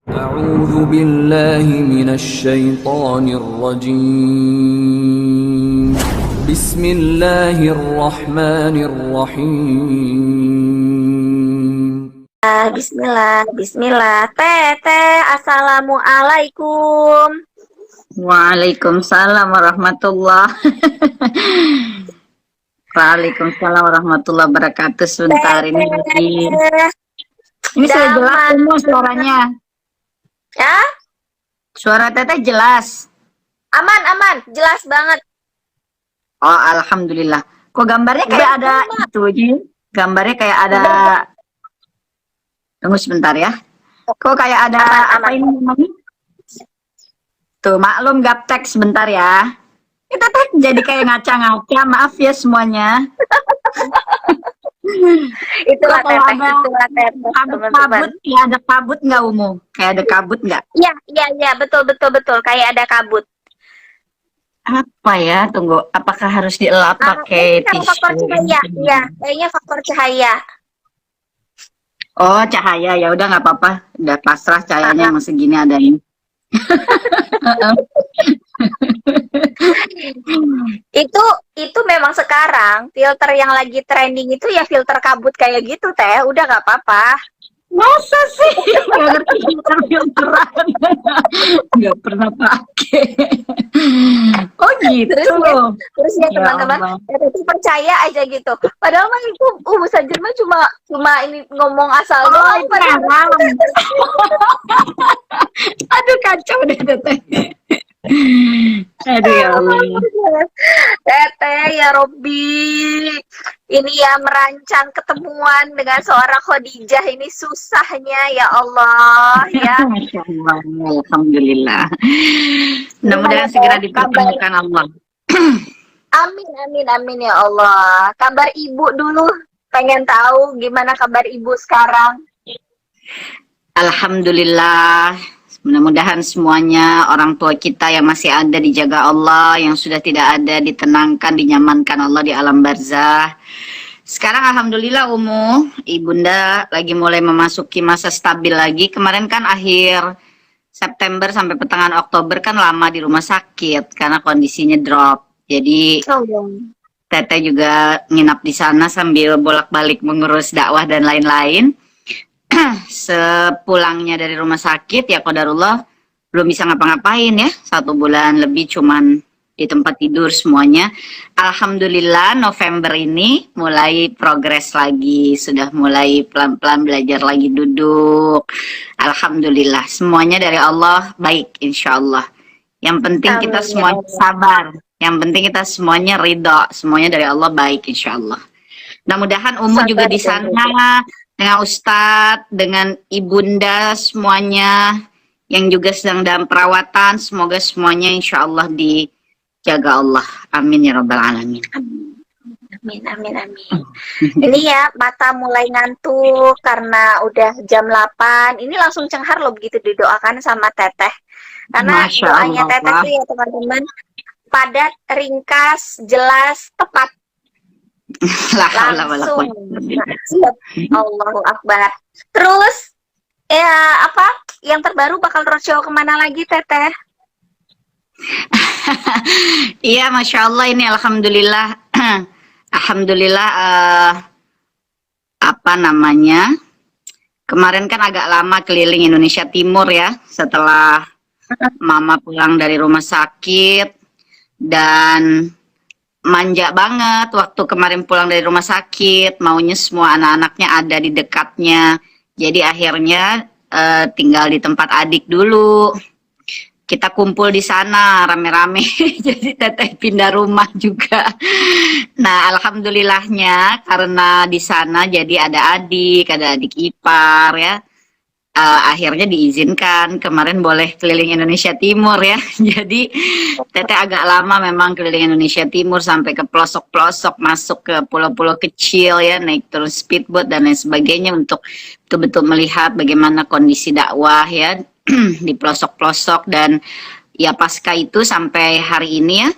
أعوذ بالله من الشيطان الرجيم بسم الله الرحمن الرحيم Bismillah, Bismillah. Teteh, Assalamualaikum. Waalaikumsalam Waalaikumsalam warahmatullahi wabarakatuh. Sebentar ini lagi. Ini sudah jelas semua suaranya. Ya? Suara Teteh jelas. Aman, jelas banget. Oh, alhamdulillah. Kok gambarnya kayak ada itu, Ji? Gambarnya kayak ada. Tunggu sebentar ya. Kok kayak ada apa ini namanya? Tuh, maklum gaptek sebentar ya. Kita jadi kayak ngaca-ngaca, maaf ya semuanya. Itulah Teteh, Kabut, ya ada kabut nggak Umu? Kayak ada kabut nggak? Iya, betul. Kayak ada kabut. Apa ya? Tunggu, apakah harus dielap pakai Ini karena tisu? faktor cahaya, iya. Kayaknya faktor cahaya. Oh, cahaya, ya udah nggak apa-apa. Udah pasrah cahayanya emang segini adanya. Itu memang sekarang filter yang lagi trending itu ya filter kabut kayak gitu Teh. Udah nggak apa-apa. Masa sih? Nggak ngerti filteran. Nggak pernah pakai. Oh gitu. Terus ya Ya teman-teman, Allah. itu percaya aja gitu. Padahal mah itu Sajen mah cuma ini ngomong asal Oh, doang. itu haram. Aduh, kacau deh Teteh. Aduh ya Allah. Teteh ya Robbi, ini ya merancang ketemuan dengan seorang Khadijah ini susahnya ya Allah ya. Masya Allah, alhamdulillah. Mudah-mudahan segera dipertemukan Allah. Amin ya Allah. Kabar ibu dulu, pengen tahu gimana kabar ibu sekarang. Alhamdulillah. Mudah-mudahan semuanya orang tua kita yang masih ada dijaga Allah, yang sudah tidak ada ditenangkan, dinyamankan Allah di alam barzah. Sekarang alhamdulillah ibunda lagi mulai memasuki masa stabil lagi. Kemarin kan akhir September sampai pertengahan Oktober kan lama di rumah sakit karena kondisinya drop. Jadi Teteh juga nginap di sana sambil bolak-balik mengurus dakwah dan lain-lain. Sepulangnya dari rumah sakit ya qadarullah belum bisa ngapa-ngapain ya, 1 bulan lebih cuman di tempat tidur semuanya. Alhamdulillah November ini mulai progres lagi, sudah mulai pelan-pelan belajar lagi duduk. Alhamdulillah semuanya dari Allah baik insyaallah. Yang penting kita semuanya sabar, yang penting kita semuanya ridho, semuanya dari Allah baik insyaallah. Mudah-mudahan juga di sana dengan Ustadz, dengan ibunda semuanya yang juga sedang dalam perawatan, semoga semuanya insya Allah dijaga Allah. Amin ya rabbal alamin. Amin. Ini ya mata mulai ngantuk karena udah jam 8. Ini langsung cenghar loh begitu didoakan sama Teteh. Karena Masya doanya Allah. Teteh tuh ya teman-teman padat, ringkas, jelas, tepat. Langsung Allahu Akbar. Terus ya apa yang terbaru bakal roadshow kemana lagi Teteh? Iya Masya Allah ini alhamdulillah. Alhamdulillah apa namanya, kemarin kan agak lama keliling Indonesia Timur ya setelah mama pulang dari rumah sakit. Dan manja banget waktu kemarin pulang dari rumah sakit, maunya semua anak-anaknya ada di dekatnya. Jadi akhirnya tinggal di tempat adik dulu. Kita kumpul di sana rame-rame. Jadi Teteh pindah rumah juga. Nah, alhamdulillahnya karena di sana jadi ada adik ipar ya. Akhirnya diizinkan kemarin boleh keliling Indonesia Timur ya. Jadi Teteh agak lama memang keliling Indonesia Timur sampai ke pelosok-pelosok, masuk ke pulau-pulau kecil ya, naik terus speedboat dan lain sebagainya untuk betul-betul melihat bagaimana kondisi dakwah ya di pelosok-pelosok. Dan ya pasca itu sampai hari ini ya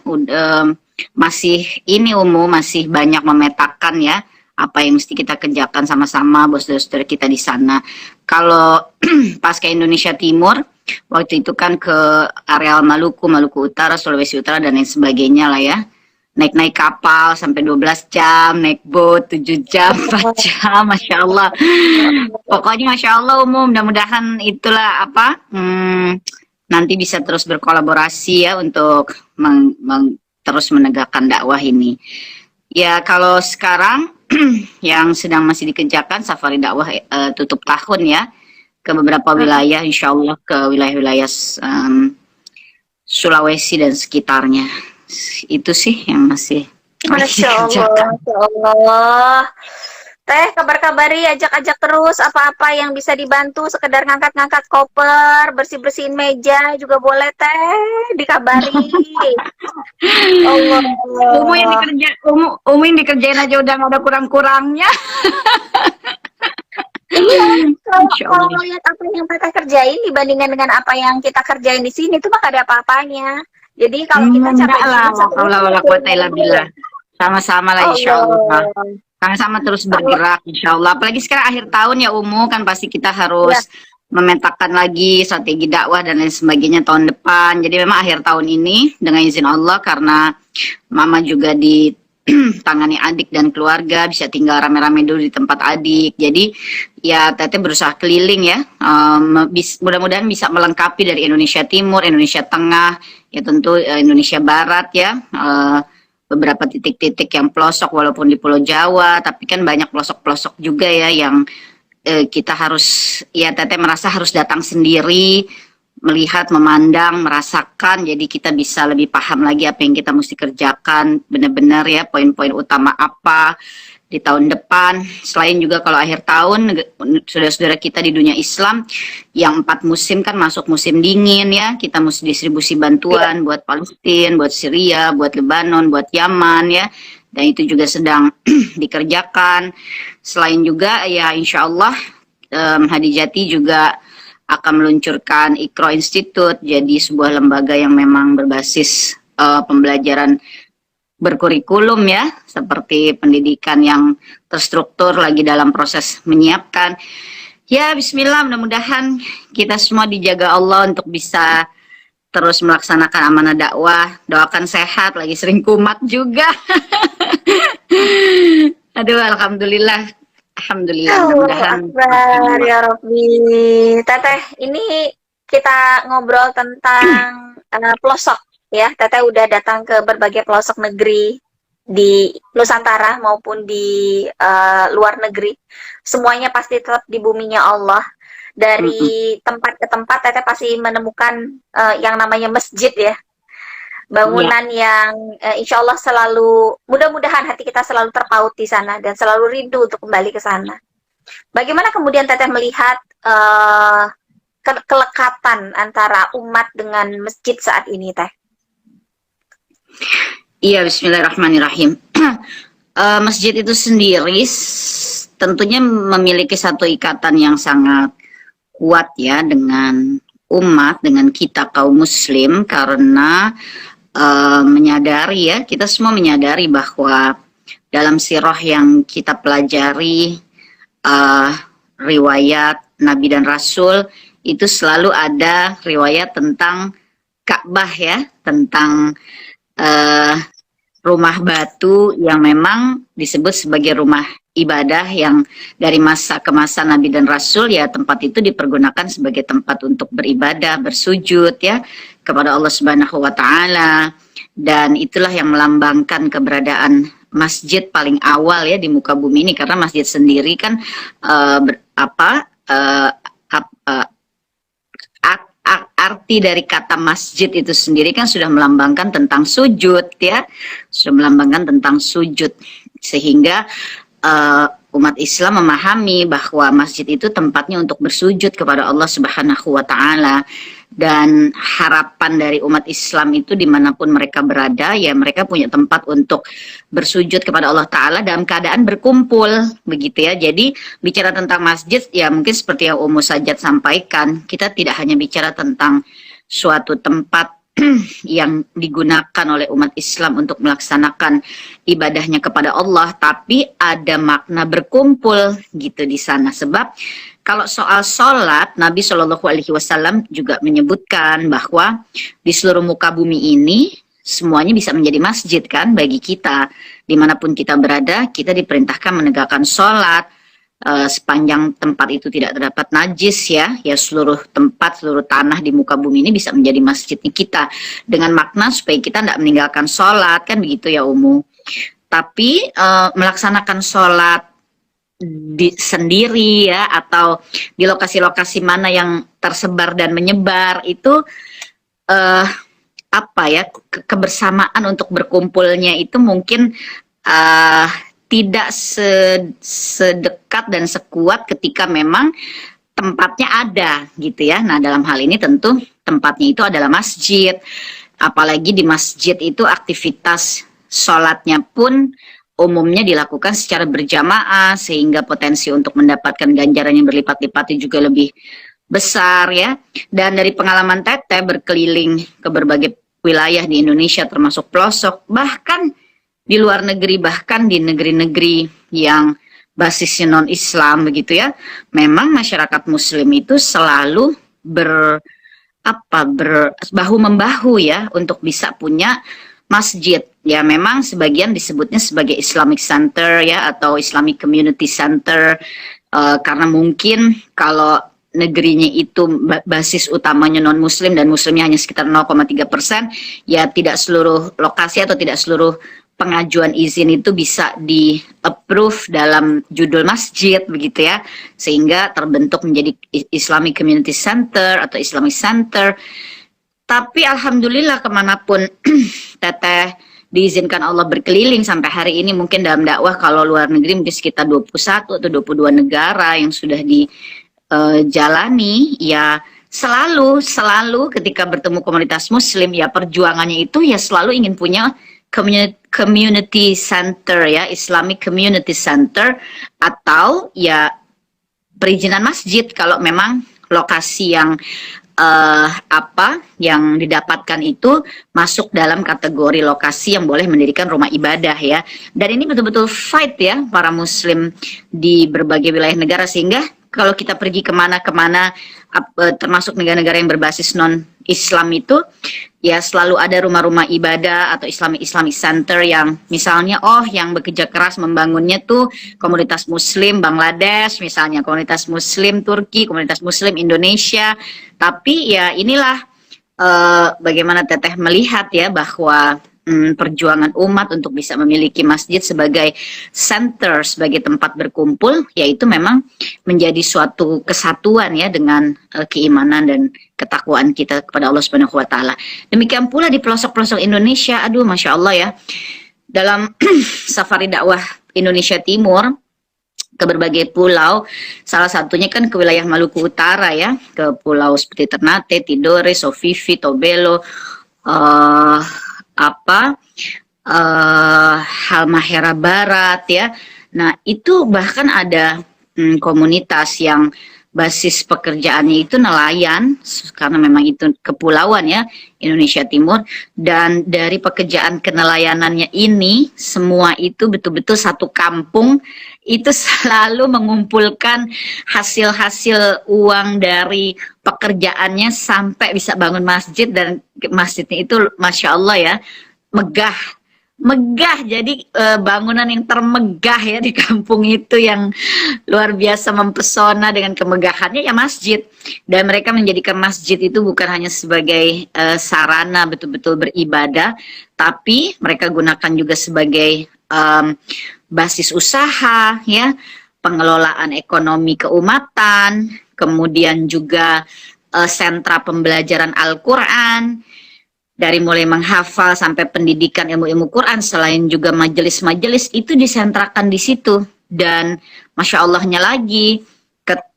masih ini masih banyak memetakan ya apa yang mesti kita kerjakan sama-sama buat saudara-saudara kita di sana. Kalau pas ke Indonesia Timur, waktu itu kan ke areal Maluku, Maluku Utara, Sulawesi Utara, dan lain sebagainya lah ya. Naik-naik kapal sampai 12 jam, naik boat 7 jam, 4 jam, Masya Allah. Pokoknya Masya Allah mudah-mudahan itulah apa, nanti bisa terus berkolaborasi ya untuk terus menegakkan dakwah ini. Ya kalau sekarang yang sedang masih dikerjakan safari dakwah tutup tahun ya, ke beberapa wilayah, insya Allah ke wilayah-wilayah Sulawesi dan sekitarnya. Itu sih yang masih Masya Allah, dikerjakan. Masya Allah. Teh, kabar-kabari, ajak-ajak terus apa-apa yang bisa dibantu, sekedar ngangkat-ngangkat koper, bersih-bersihin meja juga boleh teh, dikabari. Allah. Umu yang dikerjain aja udah nggak ada kurang-kurangnya. Iya, Insya kalau Allah. lihat apa yang Teteh kerjain dibandingkan dengan apa yang kita kerjain di sini itu mah gak ada apa-apanya. Jadi kalau kita capek Enggak lah, dikit, satu wala wala quwata illa billah. Sama-sama lah insya Allah. Allah. Sama-sama terus bergerak insya Allah. Apalagi sekarang akhir tahun ya Umu, kan pasti kita harus memetakan lagi strategi dakwah dan lain sebagainya tahun depan. Jadi memang akhir tahun ini dengan izin Allah, karena Mama juga ditangani adik dan keluarga, bisa tinggal rame-rame dulu di tempat adik. Jadi ya Teteh berusaha keliling ya. Mudah-mudahan bisa melengkapi dari Indonesia Timur, Indonesia Tengah, ya tentu Indonesia Barat ya. Beberapa titik-titik yang pelosok walaupun di Pulau Jawa, tapi kan banyak pelosok-pelosok juga ya yang kita harus, ya Teteh merasa harus datang sendiri, melihat, memandang, merasakan, jadi kita bisa lebih paham lagi apa yang kita mesti kerjakan, benar-benar ya poin-poin utama apa di tahun depan. Selain juga kalau akhir tahun, saudara-saudara kita di dunia Islam yang 4 musim kan masuk musim dingin ya, kita mesti distribusi bantuan buat Palestina, buat Syria, buat Lebanon, buat Yaman ya, dan itu juga sedang dikerjakan. Selain juga ya insya Allah Hadijati juga akan meluncurkan Iqra Institute, jadi sebuah lembaga yang memang berbasis pembelajaran berkurikulum ya, seperti pendidikan yang terstruktur, lagi dalam proses menyiapkan. Ya bismillah, mudah-mudahan kita semua dijaga Allah untuk bisa terus melaksanakan amanah dakwah. Doakan sehat, lagi sering kumat juga. Aduh, alhamdulillah. Alhamdulillah, mudah-mudahan. Akbar, ya Rabbi. Teteh, ini kita ngobrol tentang pelosok ya. Teteh udah datang ke berbagai pelosok negeri di Nusantara maupun di luar negeri. Semuanya pasti tetap di buminya Allah. Dari tempat ke tempat Teteh pasti menemukan yang namanya masjid ya. Bangunan yang insya Allah selalu, mudah-mudahan hati kita selalu terpaut di sana dan selalu rindu untuk kembali ke sana. Bagaimana kemudian Teteh melihat kelekatan antara umat dengan masjid saat ini, Teh? Iya, bismillahirrahmanirrahim. Masjid itu sendiri tentunya memiliki satu ikatan yang sangat kuat ya dengan umat, dengan kita kaum muslim, karena menyadari ya, kita semua menyadari bahwa dalam sirah yang kita pelajari, riwayat Nabi dan Rasul, itu selalu ada riwayat tentang Ka'bah ya, tentang rumah batu yang memang disebut sebagai rumah ibadah, yang dari masa ke masa Nabi dan Rasul ya tempat itu dipergunakan sebagai tempat untuk beribadah, bersujud ya kepada Allah Subhanahu wa taala, dan itulah yang melambangkan keberadaan masjid paling awal ya di muka bumi ini, karena masjid sendiri kan arti dari kata masjid itu sendiri kan sudah melambangkan tentang sujud ya, sudah melambangkan tentang sujud, sehingga umat Islam memahami bahwa masjid itu tempatnya untuk bersujud kepada Allah Subhanahu wa taala, dan harapan dari umat Islam itu dimanapun mereka berada ya mereka punya tempat untuk bersujud kepada Allah taala dalam keadaan berkumpul begitu ya. Jadi bicara tentang masjid ya mungkin seperti yang Ummu Sajat sampaikan, kita tidak hanya bicara tentang suatu tempat yang digunakan oleh umat Islam untuk melaksanakan ibadahnya kepada Allah, tapi ada makna berkumpul gitu di sana. Sebab kalau soal sholat, Nabi Shallallahu Alaihi Wasallam juga menyebutkan bahwa di seluruh muka bumi ini semuanya bisa menjadi masjid kan bagi kita. Dimanapun kita berada, kita diperintahkan menegakkan sholat, sepanjang tempat itu tidak terdapat najis ya seluruh tempat, seluruh tanah di muka bumi ini bisa menjadi masjidnya kita, dengan makna supaya kita tidak meninggalkan sholat kan begitu ya Umu. Tapi melaksanakan sholat sendiri ya, atau di lokasi-lokasi mana yang tersebar dan menyebar itu apa ya, kebersamaan untuk berkumpulnya itu mungkin tidak sedekat dan sekuat ketika memang tempatnya ada gitu ya. Nah dalam hal ini tentu tempatnya itu adalah masjid, apalagi di masjid itu aktivitas sholatnya pun umumnya dilakukan secara berjamaah, sehingga potensi untuk mendapatkan ganjaran yang berlipat-lipat juga lebih besar ya. Dan dari pengalaman Teteh berkeliling ke berbagai wilayah di Indonesia termasuk pelosok, bahkan di luar negeri, bahkan di negeri-negeri yang basisnya non-Islam begitu ya, memang masyarakat Muslim itu selalu bahu-membahu ya untuk bisa punya masjid. Ya memang sebagian disebutnya sebagai Islamic Center ya, atau Islamic Community Center, karena mungkin kalau negerinya itu basis utamanya non-Muslim dan Muslimnya hanya sekitar 0,3%, ya tidak seluruh lokasi atau tidak seluruh pengajuan izin itu bisa di-approve dalam judul masjid begitu ya, sehingga terbentuk menjadi Islamic Community Center atau Islamic Center. Tapi alhamdulillah kemanapun Teteh diizinkan Allah berkeliling sampai hari ini, mungkin dalam dakwah kalau luar negeri mungkin sekitar 21 atau 22 negara yang sudah dijalani, ya selalu ketika bertemu komunitas Muslim ya perjuangannya itu ya selalu ingin punya community center ya, Islamic Community Center, atau ya perizinan masjid kalau memang lokasi yang yang didapatkan itu masuk dalam kategori lokasi yang boleh mendirikan rumah ibadah ya. Dan ini betul-betul fight ya para Muslim di berbagai wilayah negara, sehingga kalau kita pergi kemana-kemana termasuk negara-negara yang berbasis non-Islam itu ya selalu ada rumah-rumah ibadah atau Islamic Center yang misalnya yang bekerja keras membangunnya tuh komunitas Muslim Bangladesh misalnya, komunitas Muslim Turki, komunitas Muslim Indonesia. Tapi ya inilah bagaimana Teteh melihat ya bahwa perjuangan umat untuk bisa memiliki masjid sebagai center, sebagai tempat berkumpul, yaitu memang menjadi suatu kesatuan ya dengan keimanan dan ketakwaan kita kepada Allah Subhanahu wa taala. Demikian pula di pelosok-pelosok Indonesia, aduh Masya Allah ya, dalam safari dakwah Indonesia Timur ke berbagai pulau, salah satunya kan ke wilayah Maluku Utara ya, ke pulau seperti Ternate, Tidore, Sofifi, Tobelo, Halmahera Barat ya. Nah itu bahkan ada komunitas yang basis pekerjaannya itu nelayan, karena memang itu kepulauan ya Indonesia Timur, dan dari pekerjaan kenelayanannya ini semua itu betul-betul satu kampung itu selalu mengumpulkan hasil-hasil uang dari pekerjaannya sampai bisa bangun masjid, dan masjidnya itu Masya Allah ya megah, jadi bangunan yang termegah ya di kampung itu yang luar biasa mempesona dengan kemegahannya ya masjid. Dan mereka menjadikan masjid itu bukan hanya sebagai sarana betul-betul beribadah, tapi mereka gunakan juga sebagai basis usaha ya, pengelolaan ekonomi keumatan, kemudian juga sentra pembelajaran Al-Quran, dari mulai menghafal sampai pendidikan ilmu-ilmu Quran, selain juga majelis-majelis itu disentrakan di situ. Dan Masya Allahnya lagi,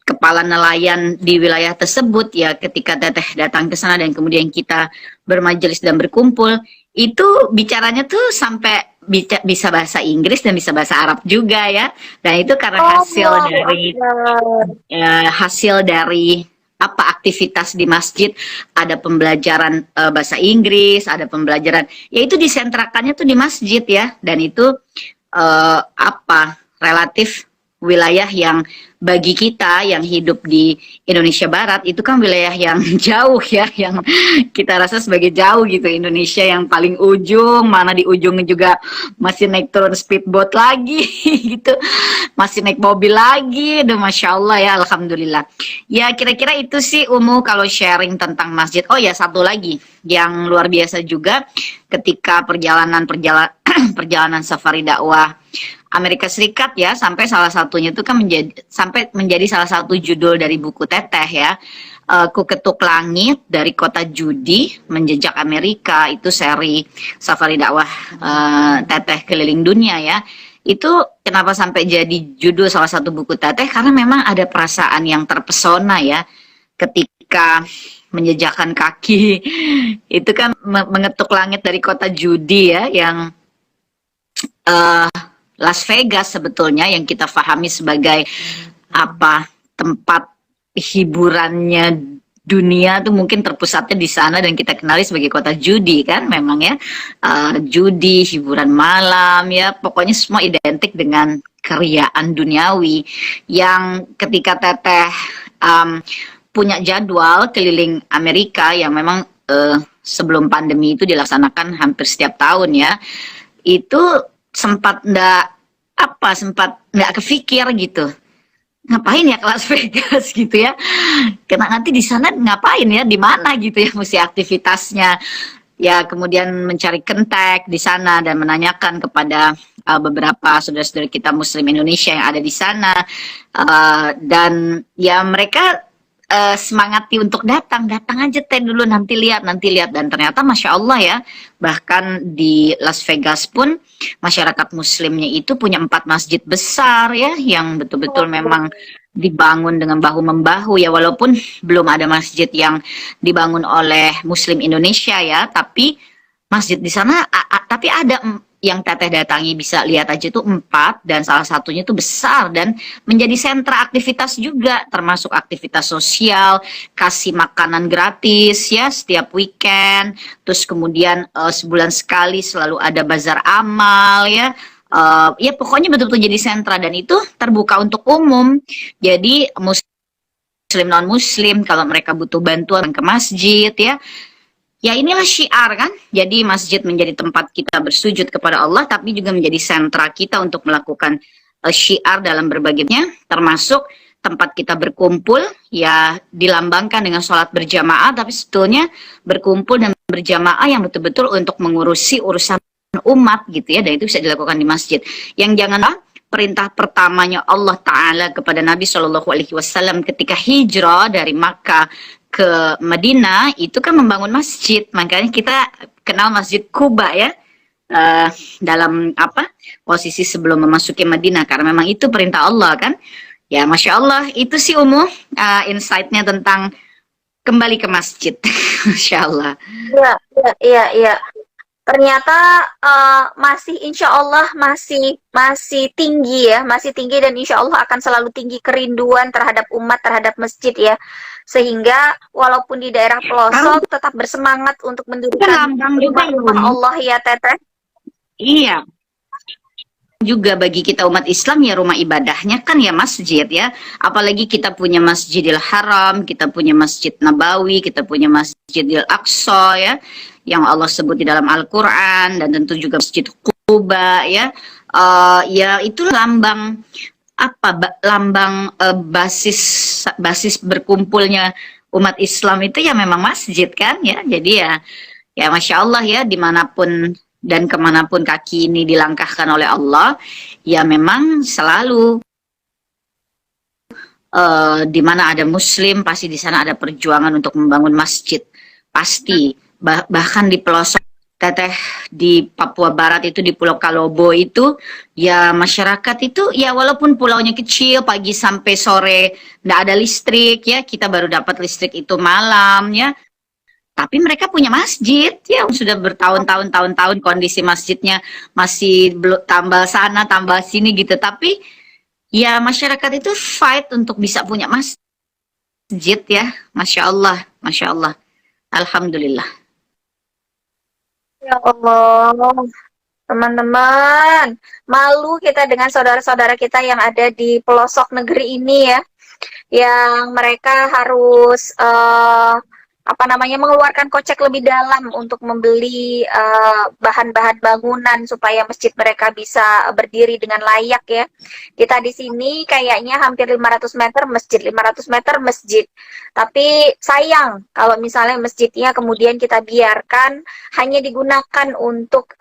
kepala nelayan di wilayah tersebut ya, ketika Teteh datang ke sana dan kemudian kita bermajelis dan berkumpul, itu bicaranya tuh sampai bisa bahasa Inggris dan bisa bahasa Arab juga ya. Dan itu karena hasil dari apa aktivitas di masjid, ada pembelajaran bahasa Inggris, ada pembelajaran, ya itu disentrakannya tuh di masjid ya, dan itu apa relatif wilayah yang bagi kita yang hidup di Indonesia Barat itu kan wilayah yang jauh ya, yang kita rasa sebagai jauh gitu. Indonesia yang paling ujung, mana di ujungnya juga masih naik turun speedboat lagi gitu, masih naik mobil lagi. Aduh, Masya Allah ya, Alhamdulillah. Ya kira-kira itu sih kalau sharing tentang masjid. Oh ya, satu lagi yang luar biasa juga ketika perjalanan perjalanan safari dakwah Amerika Serikat ya, sampai salah satunya itu kan menjadi salah satu judul dari buku Teteh ya, Ku Ketuk Langit dari Kota Judi Menjejak Amerika, itu seri safari dakwah Teteh keliling dunia ya. Itu kenapa sampai jadi judul salah satu buku Teteh, karena memang ada perasaan yang terpesona ya ketika menjejakkan kaki itu kan mengetuk langit dari Kota Judi ya, yang Las Vegas sebetulnya yang kita pahami sebagai apa, tempat hiburannya dunia tuh mungkin terpusatnya di sana, dan kita kenali sebagai kota judi kan memang ya, judi, hiburan malam ya, pokoknya semua identik dengan keriaan duniawi. Yang ketika Teteh punya jadwal keliling Amerika yang memang sebelum pandemi itu dilaksanakan hampir setiap tahun ya, itu sempat nggak kepikir gitu, ngapain ya ke Las Vegas gitu ya, karena nanti di sana ngapain ya, di mana gitu ya mesti aktivitasnya ya. Kemudian mencari kontak di sana dan menanyakan kepada beberapa saudara-saudara kita Muslim Indonesia yang ada di sana, dan ya mereka semangati untuk datang aja teh dulu, nanti lihat, dan ternyata Masya Allah ya, bahkan di Las Vegas pun masyarakat Muslimnya itu punya 4 masjid besar ya, yang betul-betul memang dibangun dengan bahu membahu ya, walaupun belum ada masjid yang dibangun oleh Muslim Indonesia ya, tapi masjid di sana tapi ada yang Teteh datangi, bisa lihat aja tuh 4, dan salah satunya tuh besar dan menjadi sentra aktivitas juga, termasuk aktivitas sosial, kasih makanan gratis ya setiap weekend, terus kemudian sebulan sekali selalu ada bazar amal ya. Ya pokoknya betul-betul jadi sentra, dan itu terbuka untuk umum. Jadi Muslim non Muslim kalau mereka butuh bantuan ke masjid ya. Ya inilah syiar kan, jadi masjid menjadi tempat kita bersujud kepada Allah, tapi juga menjadi sentra kita untuk melakukan syiar dalam berbagainya, termasuk tempat kita berkumpul, ya dilambangkan dengan sholat berjamaah, tapi sebetulnya berkumpul dan berjamaah yang betul-betul untuk mengurusi urusan umat gitu ya, dan itu bisa dilakukan di masjid. Yang janganlah perintah pertamanya Allah Ta'ala kepada Nabi SAW ketika hijrah dari Makkah ke Madinah itu kan membangun masjid. Makanya kita kenal Masjid Quba ya, dalam posisi sebelum memasuki Madinah, karena memang itu perintah Allah kan ya. Masya Allah, itu sih insight-nya tentang kembali ke masjid. Masya Allah. Iya. Ternyata masih, insya Allah masih tinggi ya, masih tinggi, dan insya Allah akan selalu tinggi kerinduan terhadap umat, terhadap masjid ya, sehingga walaupun di daerah pelosok tetap bersemangat untuk mendirikan rumah Allah ya Teteh. Iya. Juga bagi kita umat Islam ya, rumah ibadahnya kan ya masjid ya. Apalagi kita punya Masjidil Haram, kita punya Masjid Nabawi, kita punya Masjidil Aqsa ya, yang Allah sebut di dalam Al-Quran, dan tentu juga Masjid Quba ya. Ya itu lambang basis berkumpulnya umat Islam itu ya memang masjid kan ya. Jadi ya Masya Allah ya, dimanapun dan kemanapun kaki ini dilangkahkan oleh Allah, ya memang selalu di mana ada Muslim pasti di sana ada perjuangan untuk membangun masjid, pasti. Bahkan di pelosok Teteh di Papua Barat itu, di Pulau Kalobo itu, ya masyarakat itu ya walaupun pulaunya kecil, pagi sampai sore nggak ada listrik ya, kita baru dapat listrik itu malam ya. Tapi mereka punya masjid ya, sudah bertahun-tahun kondisi masjidnya masih belum, tambal sana tambal sini gitu, tapi ya masyarakat itu fight untuk bisa punya masjid masjid ya, masya Allah, alhamdulillah. Ya Allah, teman-teman, malu kita dengan saudara-saudara kita yang ada di pelosok negeri ini ya, yang mereka harus apa namanya mengeluarkan kocek lebih dalam untuk membeli bahan-bahan bangunan supaya masjid mereka bisa berdiri dengan layak ya. Kita di sini kayaknya hampir 500 meter masjid, 500 meter masjid. Tapi sayang kalau misalnya masjidnya kemudian kita biarkan hanya digunakan untuk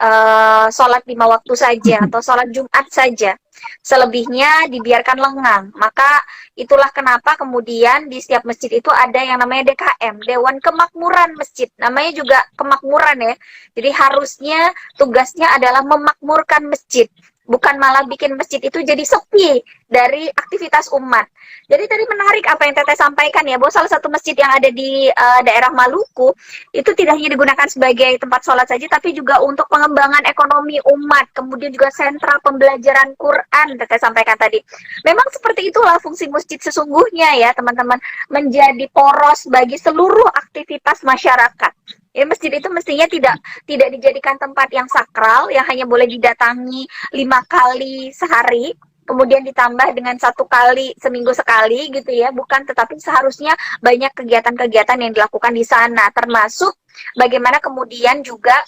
sholat 5 waktu saja atau sholat Jumat saja. Selebihnya dibiarkan lengang. Maka itulah kenapa kemudian di setiap masjid itu ada yang namanya DKM, Dewan Kemakmuran Masjid. Namanya juga kemakmuran ya. Jadi harusnya tugasnya adalah memakmurkan masjid. Bukan malah bikin masjid itu jadi sepi dari aktivitas umat. Jadi tadi menarik apa yang Teteh sampaikan ya, bahwa salah satu masjid yang ada di daerah Maluku itu tidak hanya digunakan sebagai tempat sholat saja, tapi juga untuk pengembangan ekonomi umat, kemudian juga sentra pembelajaran Quran, Teteh sampaikan tadi. Memang seperti itulah fungsi masjid sesungguhnya ya teman-teman, menjadi poros bagi seluruh aktivitas masyarakat. Ya, masjid itu mestinya tidak dijadikan tempat yang sakral, yang hanya boleh didatangi 5 kali sehari, kemudian ditambah dengan 1 kali seminggu sekali gitu ya, bukan, tetapi seharusnya banyak kegiatan-kegiatan yang dilakukan di sana, termasuk bagaimana kemudian juga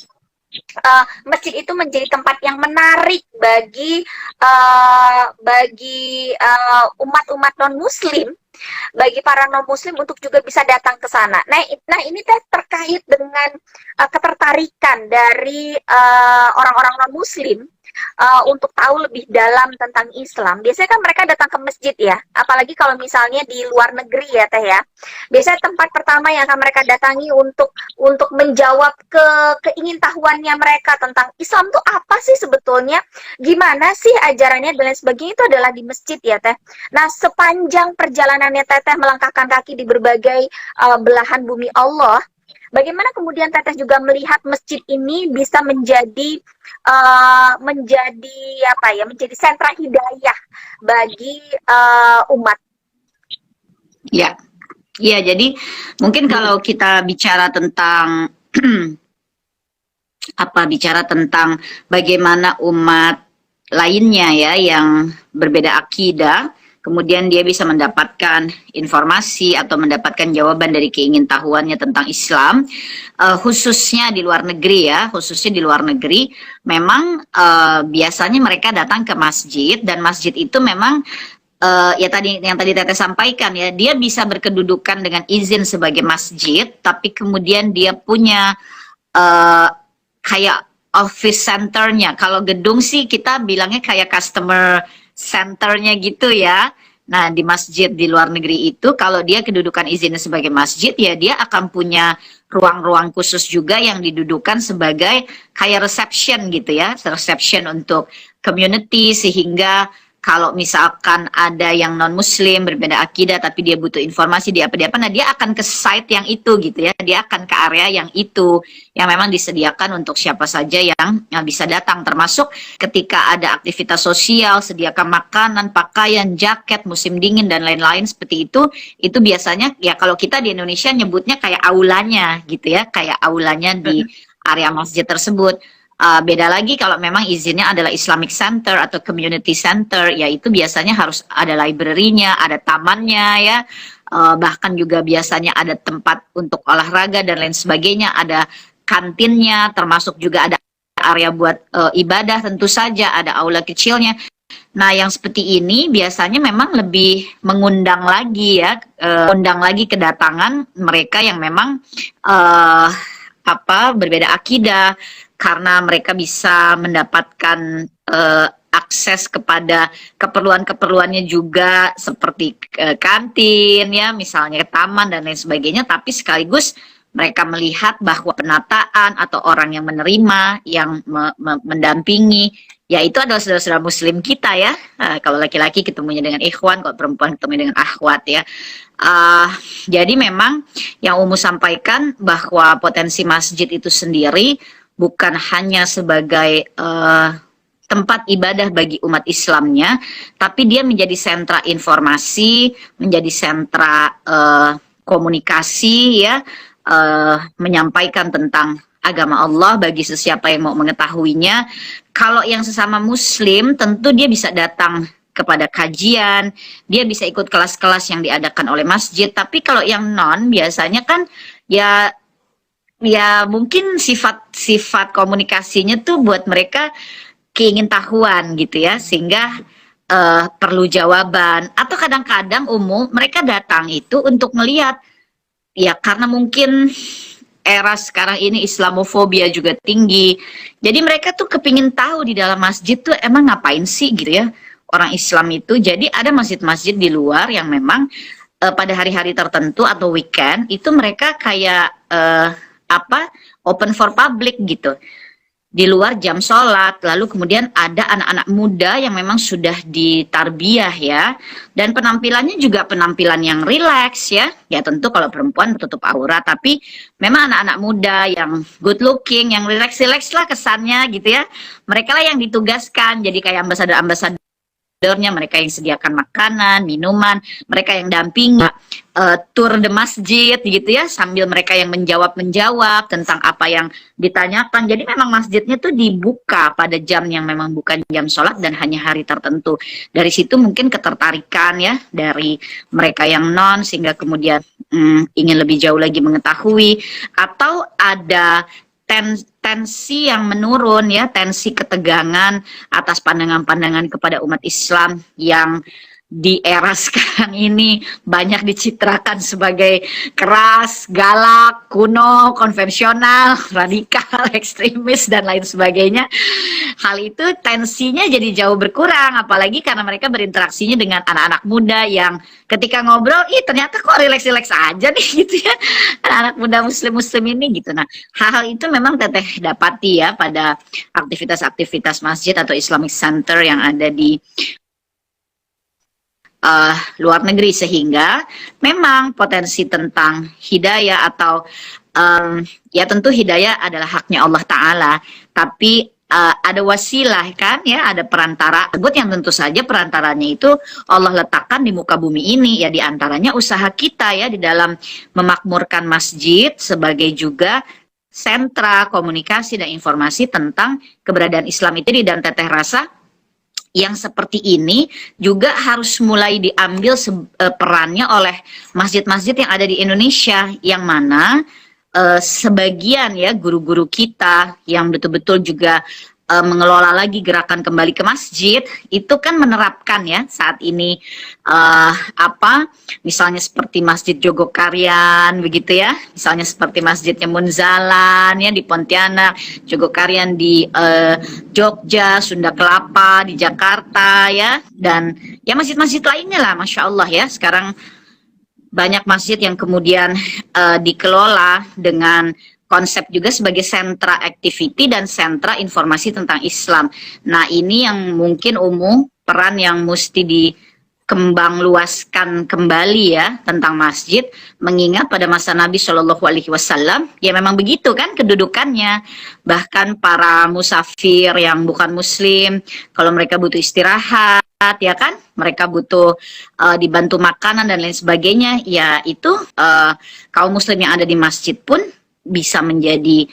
masjid itu menjadi tempat yang menarik bagi umat-umat non-muslim, bagi para non-muslim untuk juga bisa datang ke sana. Nah ini terkait dengan ketertarikan dari orang-orang non-muslim untuk tahu lebih dalam tentang Islam. Biasanya kan mereka datang ke masjid ya, apalagi kalau misalnya di luar negeri ya Teh ya. Biasanya tempat pertama yang akan mereka datangi untuk menjawab keingintahuannya mereka tentang Islam tuh apa sih sebetulnya, gimana sih ajarannya dan lain sebagainya, itu adalah di masjid ya Teh. Nah sepanjang perjalanannya Teteh melangkahkan kaki di berbagai belahan bumi Allah, bagaimana kemudian Teteh juga melihat masjid ini bisa menjadi menjadi sentra hidayah bagi umat. Ya, ya. Jadi mungkin kalau kita bicara tentang bicara tentang bagaimana umat lainnya ya yang berbeda akidah, kemudian dia bisa mendapatkan informasi atau mendapatkan jawaban dari keingintahuannya tentang Islam, khususnya di luar negeri ya, memang biasanya mereka datang ke masjid, dan masjid itu memang ya tadi yang tadi Teteh sampaikan ya, dia bisa berkedudukan dengan izin sebagai masjid, tapi kemudian dia punya kayak office centernya. Kalau gedung sih kita bilangnya kayak customer centernya gitu ya. Nah di masjid di luar negeri itu kalau dia kedudukan izinnya sebagai masjid ya, dia akan punya ruang-ruang khusus juga yang didudukan sebagai kayak reception gitu ya, reception untuk community, sehingga kalau misalkan ada yang non muslim berbeda akidah tapi dia butuh informasi di apa, nah dia akan ke site yang itu gitu ya, dia akan ke area yang itu yang memang disediakan untuk siapa saja yang bisa datang, termasuk ketika ada aktivitas sosial, sediakan makanan, pakaian, jaket, musim dingin dan lain-lain seperti itu biasanya ya kalau kita di Indonesia nyebutnya kayak aulanya gitu ya, kayak aulanya di area masjid tersebut. Beda lagi kalau memang izinnya adalah Islamic Center atau Community Center, ya itu biasanya harus ada library-nya, ada tamannya ya, bahkan juga biasanya ada tempat untuk olahraga dan lain sebagainya, ada kantinnya, termasuk juga ada area buat ibadah, tentu saja ada aula kecilnya. Nah yang seperti ini biasanya memang lebih mengundang lagi ya, undang lagi kedatangan mereka yang memang berbeda akidah, karena mereka bisa mendapatkan akses kepada keperluan-keperluannya juga seperti kantin ya, misalnya taman dan lain sebagainya, tapi sekaligus mereka melihat bahwa penataan atau orang yang menerima, yang mendampingi, yaitu adalah saudara-saudara muslim kita ya. Kalau laki-laki ketemunya dengan ikhwan, kalau perempuan ketemu dengan akhwat ya. Jadi memang yang Umu sampaikan bahwa potensi masjid itu sendiri bukan hanya sebagai tempat ibadah bagi umat Islamnya, tapi dia menjadi sentra informasi, menjadi sentra komunikasi ya, menyampaikan tentang agama Allah bagi sesiapa yang mau mengetahuinya. Kalau yang sesama muslim tentu dia bisa datang kepada kajian, dia bisa ikut kelas-kelas yang diadakan oleh masjid. Tapi kalau yang non biasanya kan ya mungkin sifat komunikasinya tuh buat mereka keingintahuan gitu ya, sehingga perlu jawaban, atau kadang-kadang mereka datang itu untuk melihat ya, karena mungkin era sekarang ini Islamofobia juga tinggi. Jadi mereka tuh kepingin tahu di dalam masjid tuh emang ngapain sih gitu ya orang Islam itu. Jadi ada masjid-masjid di luar yang memang pada hari-hari tertentu atau weekend itu mereka kayak open for public gitu. Di luar jam sholat, lalu kemudian ada anak-anak muda yang memang sudah ditarbiyah ya, dan penampilannya juga penampilan yang rileks ya, tentu kalau perempuan tutup aurat, tapi memang anak-anak muda yang good looking, yang rileks-rileks lah kesannya gitu ya, mereka lah yang ditugaskan jadi kayak ambasador-ambasadornya, mereka yang sediakan makanan, minuman, mereka yang dampingi tour de masjid gitu ya, sambil mereka yang menjawab tentang apa yang ditanyakan. Jadi memang masjidnya tuh dibuka pada jam yang memang bukan jam sholat dan hanya hari tertentu. Dari situ mungkin ketertarikan ya dari mereka yang non, sehingga kemudian ingin lebih jauh lagi mengetahui, atau ada tensi yang menurun ya, tensi ketegangan atas pandangan-pandangan kepada umat Islam yang di era sekarang ini banyak dicitrakan sebagai keras, galak, kuno, konvensional, radikal, ekstremis, dan lain sebagainya. Hal itu tensinya jadi jauh berkurang, apalagi karena mereka berinteraksinya dengan anak-anak muda yang ketika ngobrol, ternyata kok rileks-rileks aja nih gitu ya, anak-anak muda muslim-muslim ini gitu. Nah, hal-hal itu memang Teteh dapati ya pada aktivitas-aktivitas masjid atau Islamic Center yang ada di luar negeri, sehingga memang potensi tentang hidayah atau ya tentu hidayah adalah haknya Allah Ta'ala, tapi ada wasilah kan ya, ada perantara yang tentu saja perantaranya itu Allah letakkan di muka bumi ini ya, diantaranya usaha kita ya di dalam memakmurkan masjid sebagai juga sentra komunikasi dan informasi tentang keberadaan Islam itu. Dan Teteh rasa yang seperti ini juga harus mulai diambil perannya oleh masjid-masjid yang ada di Indonesia, yang mana sebagian ya guru-guru kita yang betul-betul juga mengelola lagi gerakan kembali ke masjid itu kan menerapkan ya saat ini misalnya seperti Masjid Jogokarian begitu ya, misalnya seperti Masjidnya Munzalan ya di Pontianak, Jogokarian di Jogja, Sunda Kelapa di Jakarta ya, dan ya masjid-masjid lainnya lah, Masya Allah ya. Sekarang banyak masjid yang kemudian dikelola dengan konsep juga sebagai sentra activity dan sentra informasi tentang Islam. Nah, ini yang mungkin peran yang mesti dikembang luaskan kembali ya tentang masjid, mengingat pada masa Nabi Shallallahu Alaihi Wasallam ya memang begitu kan kedudukannya. Bahkan para musafir yang bukan muslim, kalau mereka butuh istirahat ya kan, mereka butuh dibantu makanan dan lain sebagainya, ya itu kaum muslim yang ada di masjid pun bisa menjadi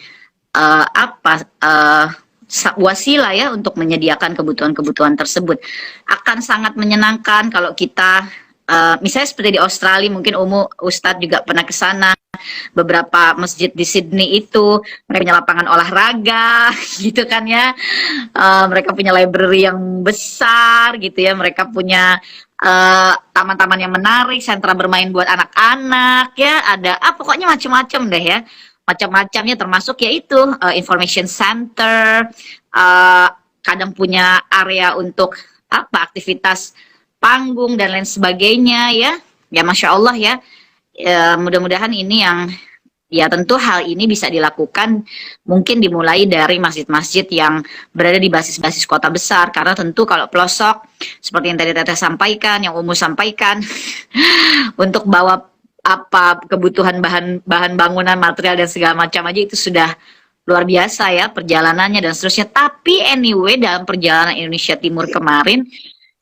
wasilah ya untuk menyediakan kebutuhan-kebutuhan tersebut. Akan sangat menyenangkan kalau kita misalnya seperti di Australia, mungkin Ustadz juga pernah ke sana. Beberapa masjid di Sydney itu mereka punya lapangan olahraga gitu kan ya, mereka punya library yang besar gitu ya, mereka punya taman-taman yang menarik, sentra bermain buat anak-anak ya, ada pokoknya macam-macam deh ya, macam-macamnya, termasuk yaitu information center, kadang punya area untuk aktivitas panggung dan lain sebagainya ya. Ya Masya Allah ya, mudah-mudahan ini yang ya tentu hal ini bisa dilakukan mungkin dimulai dari masjid-masjid yang berada di basis-basis kota besar, karena tentu kalau pelosok seperti yang tadi Teteh sampaikan, yang sampaikan untuk bawa kebutuhan bahan bangunan, material dan segala macam aja itu sudah luar biasa ya perjalanannya dan seterusnya. Tapi anyway, dalam perjalanan Indonesia Timur kemarin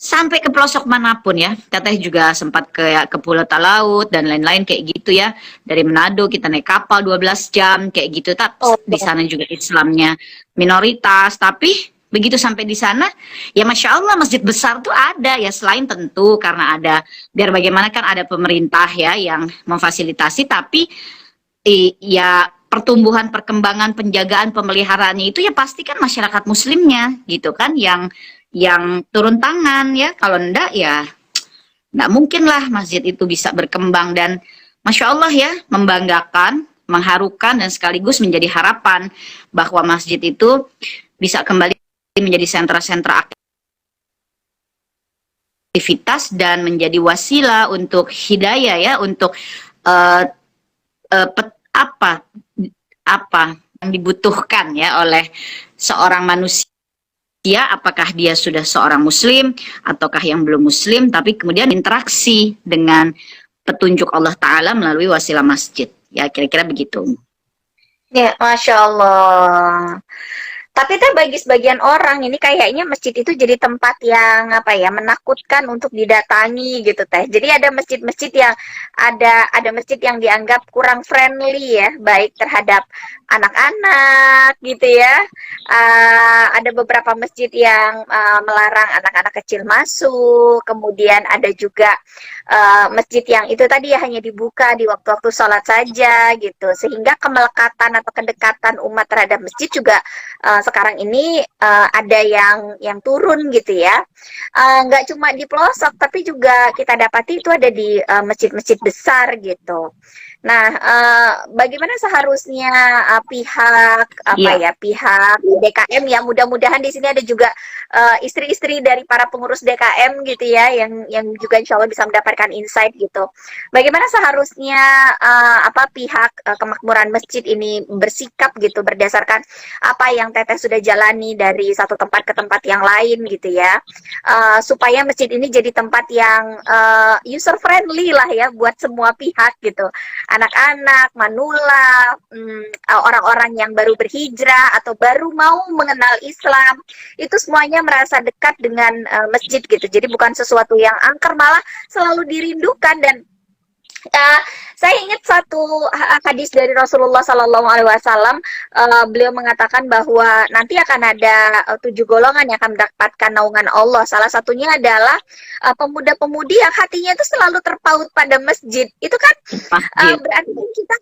sampai ke pelosok manapun ya, Teteh juga sempat ke Pulau Talaut dan lain-lain kayak gitu ya. Dari Manado kita naik kapal 12 jam kayak gitu. Tapi di sana juga Islamnya minoritas, tapi begitu sampai di sana, ya Masya Allah masjid besar tuh ada ya, selain tentu karena ada, biar bagaimana kan ada pemerintah ya yang memfasilitasi, tapi ya pertumbuhan, perkembangan, penjagaan, pemeliharaannya itu ya pasti kan masyarakat muslimnya gitu kan yang turun tangan ya. Kalau enggak ya enggak mungkin lah masjid itu bisa berkembang. Dan Masya Allah ya, membanggakan, mengharukan, dan sekaligus menjadi harapan bahwa masjid itu bisa kembali menjadi sentra-sentra aktivitas dan menjadi wasilah untuk hidayah ya, untuk apa yang dibutuhkan ya oleh seorang manusia, apakah dia sudah seorang muslim ataukah yang belum muslim, tapi kemudian interaksi dengan petunjuk Allah Ta'ala melalui wasilah masjid ya, kira-kira begitu ya. Masya Allah. Tapi teh bagi sebagian orang ini kayaknya masjid itu jadi tempat yang apa ya, menakutkan untuk didatangi gitu teh. Jadi ada masjid-masjid yang ada masjid yang dianggap kurang friendly ya, baik terhadap anak-anak gitu ya. Ada beberapa masjid yang melarang anak-anak kecil masuk. Kemudian ada juga masjid yang itu tadi ya hanya dibuka di waktu-waktu sholat saja gitu. Sehingga kemelekatan atau kedekatan umat terhadap masjid juga sekarang ini ada yang turun gitu ya. Nggak cuma di pelosok, tapi juga kita dapati itu ada di masjid-masjid besar gitu. Nah, bagaimana seharusnya pihak pihak DKM ya, mudah-mudahan di sini ada juga istri-istri dari para pengurus DKM gitu ya, yang juga insya Allah bisa mendapatkan insight gitu. Bagaimana seharusnya pihak kemakmuran masjid ini bersikap gitu berdasarkan apa yang Teteh sudah jalani dari satu tempat ke tempat yang lain gitu ya, supaya masjid ini jadi tempat yang user friendly lah ya buat semua pihak gitu. Anak-anak, manula, orang-orang yang baru berhijrah atau baru mau mengenal Islam, itu semuanya merasa dekat dengan masjid gitu. Jadi bukan sesuatu yang angker, malah selalu dirindukan. Dan saya ingat satu hadis dari Rasulullah Sallallahu Alaihi Wasallam. Beliau mengatakan bahwa nanti akan ada 7 golongan yang akan mendapatkan naungan Allah. Salah satunya adalah pemuda-pemudi yang hatinya itu selalu terpaut pada masjid. Itu kan berarti kita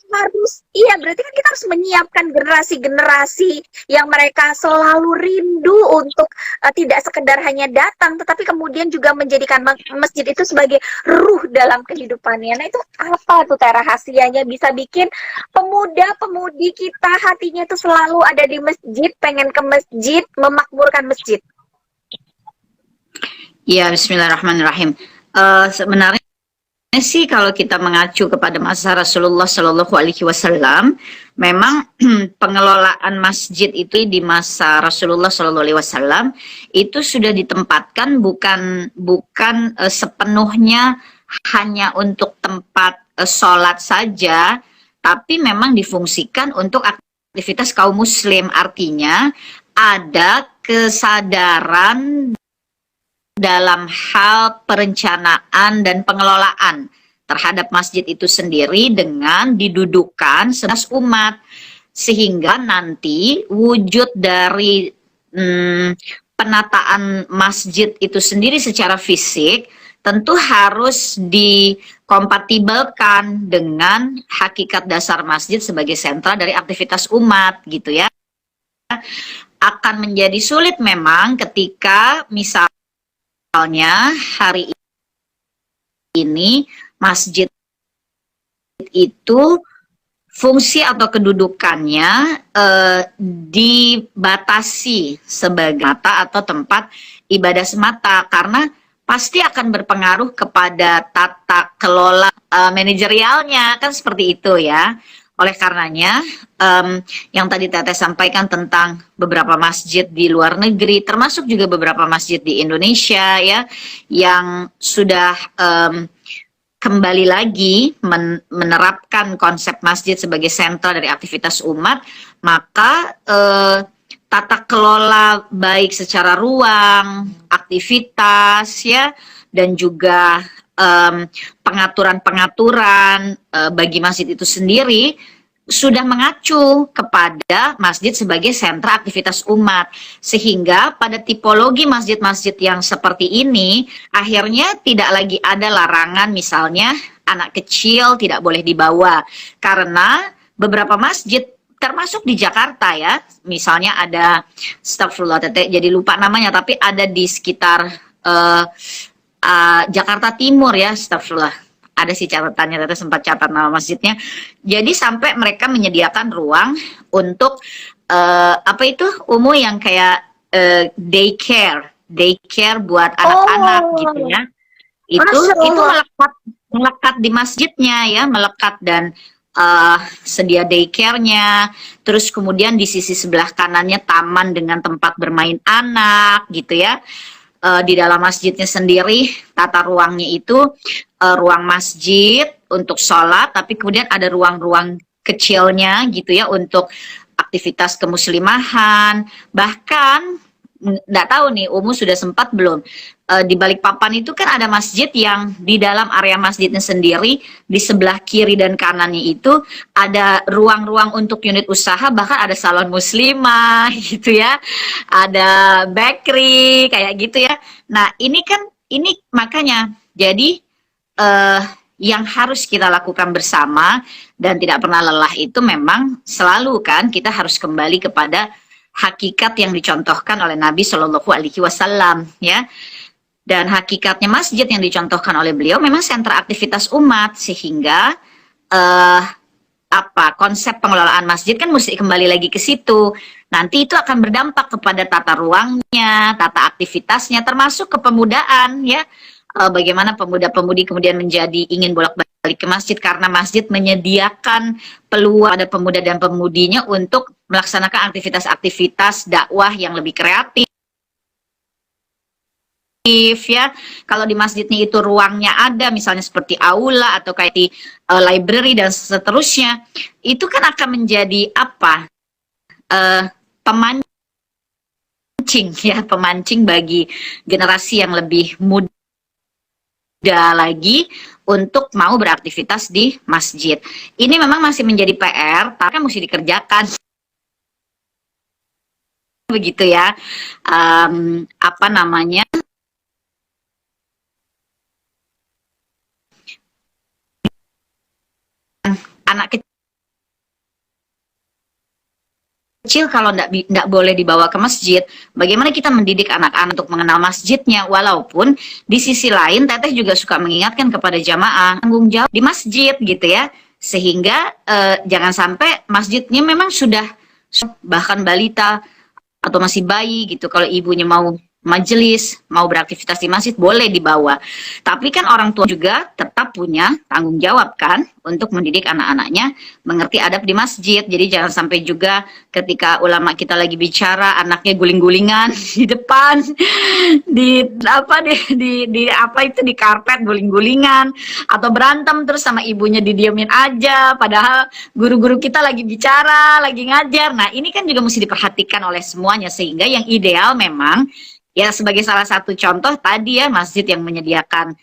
harus menyiapkan generasi-generasi yang mereka selalu rindu untuk tidak sekedar hanya datang, tetapi kemudian juga menjadikan masjid itu sebagai ruh dalam kehidupannya. Nah itu apa tuh rahasianya bisa bikin pemuda-pemudi kita hatinya itu selalu ada di masjid, pengen ke masjid, memakmurkan masjid? Ya, bismillahirrahmanirrahim. Sebenarnya sih kalau kita mengacu kepada masa Rasulullah Shallallahu Alaihi Wasallam, memang pengelolaan masjid itu di masa Rasulullah Shallallahu Alaihi Wasallam itu sudah ditempatkan bukan sepenuhnya hanya untuk tempat sholat saja, tapi memang difungsikan untuk aktivitas kaum muslim. Artinya ada kesadaran dalam hal perencanaan dan pengelolaan terhadap masjid itu sendiri dengan didudukan sebagai umat, sehingga nanti wujud dari penataan masjid itu sendiri secara fisik tentu harus dikompatibelkan dengan hakikat dasar masjid sebagai sentra dari aktivitas umat gitu ya. Akan menjadi sulit memang ketika misalnya hari ini masjid itu fungsi atau kedudukannya dibatasi sebagai mata atau tempat ibadah semata, karena pasti akan berpengaruh kepada tata kelola manajerialnya, kan seperti itu ya. Oleh karenanya, yang tadi Teteh sampaikan tentang beberapa masjid di luar negeri, termasuk juga beberapa masjid di Indonesia ya, yang sudah kembali lagi menerapkan konsep masjid sebagai sentral dari aktivitas umat, maka tata kelola baik secara ruang, aktivitas ya, dan juga pengaturan-pengaturan bagi masjid itu sendiri sudah mengacu kepada masjid sebagai sentra aktivitas umat, sehingga pada tipologi masjid-masjid yang seperti ini akhirnya tidak lagi ada larangan, misalnya anak kecil tidak boleh dibawa, karena beberapa masjid termasuk di Jakarta ya, misalnya ada, astagfirullah Tete jadi lupa namanya, tapi ada di sekitar Jakarta Timur ya, astagfirullah, ada sih catatannya, Tete sempat catat nama masjidnya. Jadi sampai mereka menyediakan ruang untuk apa itu Umu yang kayak daycare buat anak-anak gitu ya. Itu melekat di masjidnya ya, melekat, dan sedia daycare-nya. Terus kemudian di sisi sebelah kanannya taman dengan tempat bermain anak gitu ya. Di dalam masjidnya sendiri tata ruangnya itu ruang masjid untuk sholat, tapi kemudian ada ruang-ruang kecilnya gitu ya untuk aktivitas kemuslimahan. Bahkan nggak tahu nih Umu sudah sempat belum, di Balikpapan itu kan ada masjid yang di dalam area masjidnya sendiri di sebelah kiri dan kanannya itu ada ruang-ruang untuk unit usaha, bahkan ada salon muslimah gitu ya, ada bakery kayak gitu ya. Nah ini makanya jadi yang harus kita lakukan bersama dan tidak pernah lelah itu memang selalu kan kita harus kembali kepada hakikat yang dicontohkan oleh Nabi Shallallahu Alaihi Wasallam ya. Dan hakikatnya masjid yang dicontohkan oleh beliau memang sentra aktivitas umat, sehingga konsep pengelolaan masjid kan mesti kembali lagi ke situ. Nanti itu akan berdampak kepada tata ruangnya, tata aktivitasnya, termasuk kepemudaan ya. Bagaimana pemuda-pemudi kemudian menjadi ingin bolak-balik ke masjid karena masjid menyediakan peluang ada pemuda dan pemudinya untuk melaksanakan aktivitas-aktivitas dakwah yang lebih kreatif ya. Kalau di masjidnya itu ruangnya ada misalnya seperti aula atau kayak di library dan seterusnya, itu kan akan menjadi pemancing bagi generasi yang lebih muda lagi untuk mau beraktivitas di masjid. Ini memang masih menjadi PR, tapi kan mesti dikerjakan. Begitu ya. Anak kecil kalau nggak boleh dibawa ke masjid, bagaimana kita mendidik anak-anak untuk mengenal masjidnya? Walaupun di sisi lain Teteh juga suka mengingatkan kepada jamaah tanggung jawab di masjid gitu ya, sehingga jangan sampai masjidnya memang sudah bahkan balita atau masih bayi gitu, kalau ibunya mau majelis, mau beraktivitas di masjid boleh dibawa. Tapi kan orang tua juga tetap punya tanggung jawab kan untuk mendidik anak-anaknya mengerti adab di masjid. Jadi jangan sampai juga ketika ulama kita lagi bicara anaknya guling-gulingan di depan di karpet guling-gulingan, atau berantem terus sama ibunya didiemin aja padahal guru-guru kita lagi bicara, lagi ngajar. Nah, ini kan juga mesti diperhatikan oleh semuanya, sehingga yang ideal memang ya sebagai salah satu contoh tadi ya, masjid yang menyediakan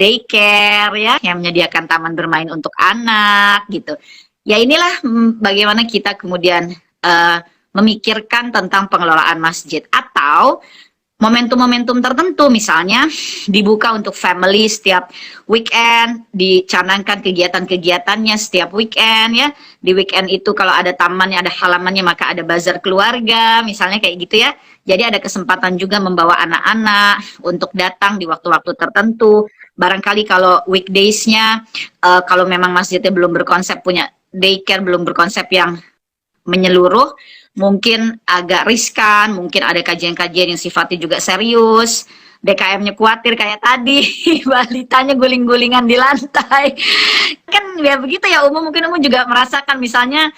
daycare ya, yang menyediakan taman bermain untuk anak gitu. Ya inilah bagaimana kita kemudian memikirkan tentang pengelolaan masjid, atau momentum-momentum tertentu misalnya dibuka untuk family setiap weekend, dicanangkan kegiatan-kegiatannya setiap weekend ya. Di weekend itu kalau ada tamannya, ada halamannya, maka ada bazar keluarga misalnya kayak gitu ya. Jadi ada kesempatan juga membawa anak-anak untuk datang di waktu-waktu tertentu. Barangkali kalau weekdays-nya kalau memang masjidnya belum berkonsep punya daycare, belum berkonsep yang menyeluruh, mungkin agak riskan, mungkin ada kajian-kajian yang sifatnya juga serius, DKM-nya khawatir kayak tadi, balitanya guling-gulingan di lantai. Kan ya begitu ya, mungkin Umum juga merasakan misalnya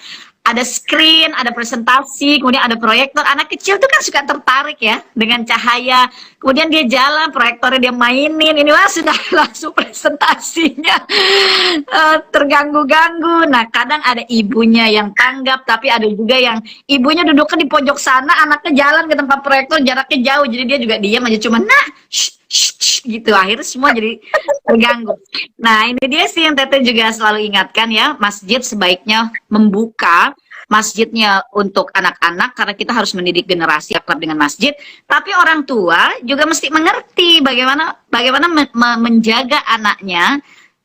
ada screen, ada presentasi, kemudian ada proyektor. Anak kecil tuh kan suka tertarik ya dengan cahaya. Kemudian dia jalan, proyektornya dia mainin. Ini wah sudah langsung presentasinya terganggu-ganggu. Nah, kadang ada ibunya yang tanggap, tapi ada juga yang ibunya duduknya di pojok sana, anaknya jalan ke tempat proyektor, jaraknya jauh. Jadi dia juga diam aja, cuma nah, gitu. Akhirnya semua jadi terganggu. Nah, ini dia sih yang Teteh juga selalu ingatkan ya, masjid sebaiknya membuka masjidnya untuk anak-anak karena kita harus mendidik generasi akrab dengan masjid. Tapi orang tua juga mesti mengerti bagaimana menjaga anaknya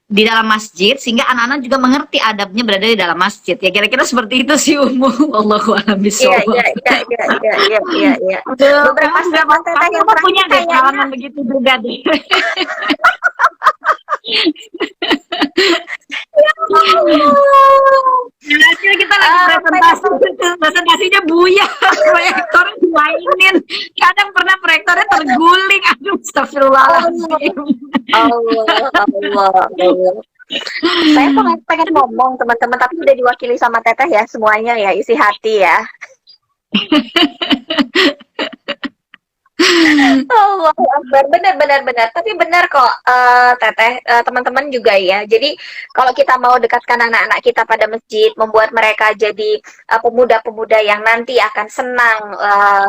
di dalam masjid sehingga anak-anak juga mengerti adabnya berada di dalam masjid. Ya kira-kira seperti itu sih Wallahu a'lam bishawab. Iya. Beberapa Teteh yang punya deh kayaknya pengalaman begitu juga deh. Hasil kita lagi presentasinya buyar, proyektornya dimainin, kadang pernah proyektornya terguling, aduh astagfirullahaladzim. Allah. Saya pengen ngomong teman-teman, tapi udah diwakili sama Teteh ya semuanya ya, isi hati ya. Oh, benar. Tapi benar kok, Teteh, teman-teman juga ya. Jadi kalau kita mau dekatkan anak-anak kita pada masjid, membuat mereka jadi pemuda-pemuda yang nanti akan senang,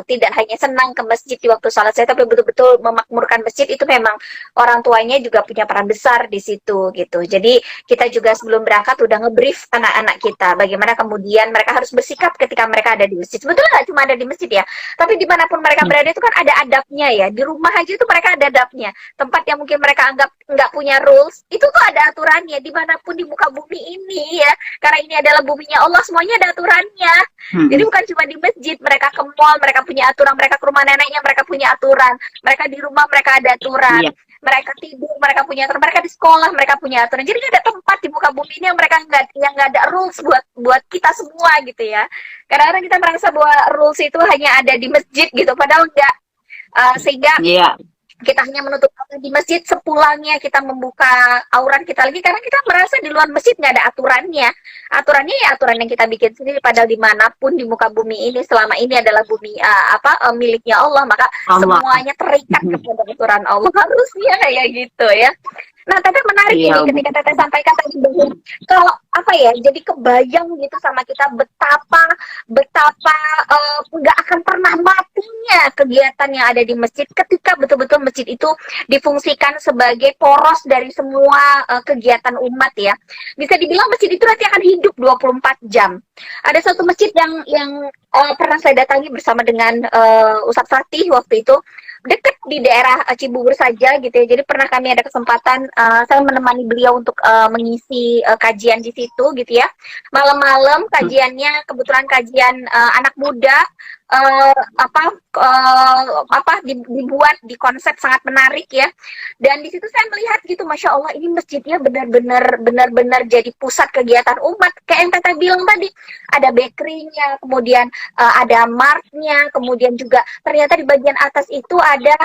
tidak hanya senang ke masjid di waktu salat saya, tapi betul-betul memakmurkan masjid, itu memang orang tuanya juga punya peran besar di situ gitu. Jadi kita juga sebelum berangkat udah ngebrief anak-anak kita, bagaimana kemudian mereka harus bersikap ketika mereka ada di masjid. Sebetulnya nggak cuma ada di masjid ya, tapi dimanapun mereka berada itu kan ada adabnya ya. Di rumah aja itu mereka ada adabnya. Tempat yang mungkin mereka anggap nggak punya rules, itu tuh ada aturannya. Dimanapun di muka bumi ini ya, karena ini adalah buminya Allah, semuanya ada aturannya. Jadi bukan cuma di masjid, mereka ke mall, mereka punya aturan, mereka ke rumah neneknya, mereka punya aturan, mereka di rumah, mereka ada aturan. Mereka tidur, mereka punya aturan, mereka di sekolah, mereka punya aturan. Jadi nggak ada tempat di muka bumi ini yang mereka nggak ada rules buat kita semua gitu ya. Kadang-kadang kita merasa bahwa rules itu hanya ada di masjid gitu, padahal enggak. Sehingga kita hanya menutup aurat di masjid, sepulangnya kita membuka aurat kita lagi karena kita merasa di luar masjid nggak ada aturannya. Aturannya ya aturan yang kita bikin sendiri, padahal dimanapun di muka bumi ini selama ini adalah bumi miliknya Allah, maka semuanya terikat kepada aturan Allah, harusnya kayak gitu ya. Nah, Teteh menarik ini ketika Teteh sampaikan tadi bahwa kalau jadi kebayang gitu sama kita betapa nggak akan pernah matinya kegiatan yang ada di masjid ketika betul-betul masjid itu difungsikan sebagai poros dari semua kegiatan umat ya. Bisa dibilang masjid itu nanti akan hidup 24 jam. Ada satu masjid yang pernah saya datangi bersama dengan Ustadz Fatih waktu itu, dekat di daerah Cibubur saja gitu ya. Jadi pernah kami ada kesempatan saya menemani beliau untuk mengisi kajian di situ gitu ya. Malam-malam kajiannya kebetulan kajian anak muda, dibuat di konsep sangat menarik ya. Dan di situ saya melihat gitu, Masya Allah, ini masjidnya benar-benar jadi pusat kegiatan umat. Kayak yang Teteh bilang tadi, ada bakery-nya, kemudian ada martnya, kemudian juga ternyata di bagian atas itu ada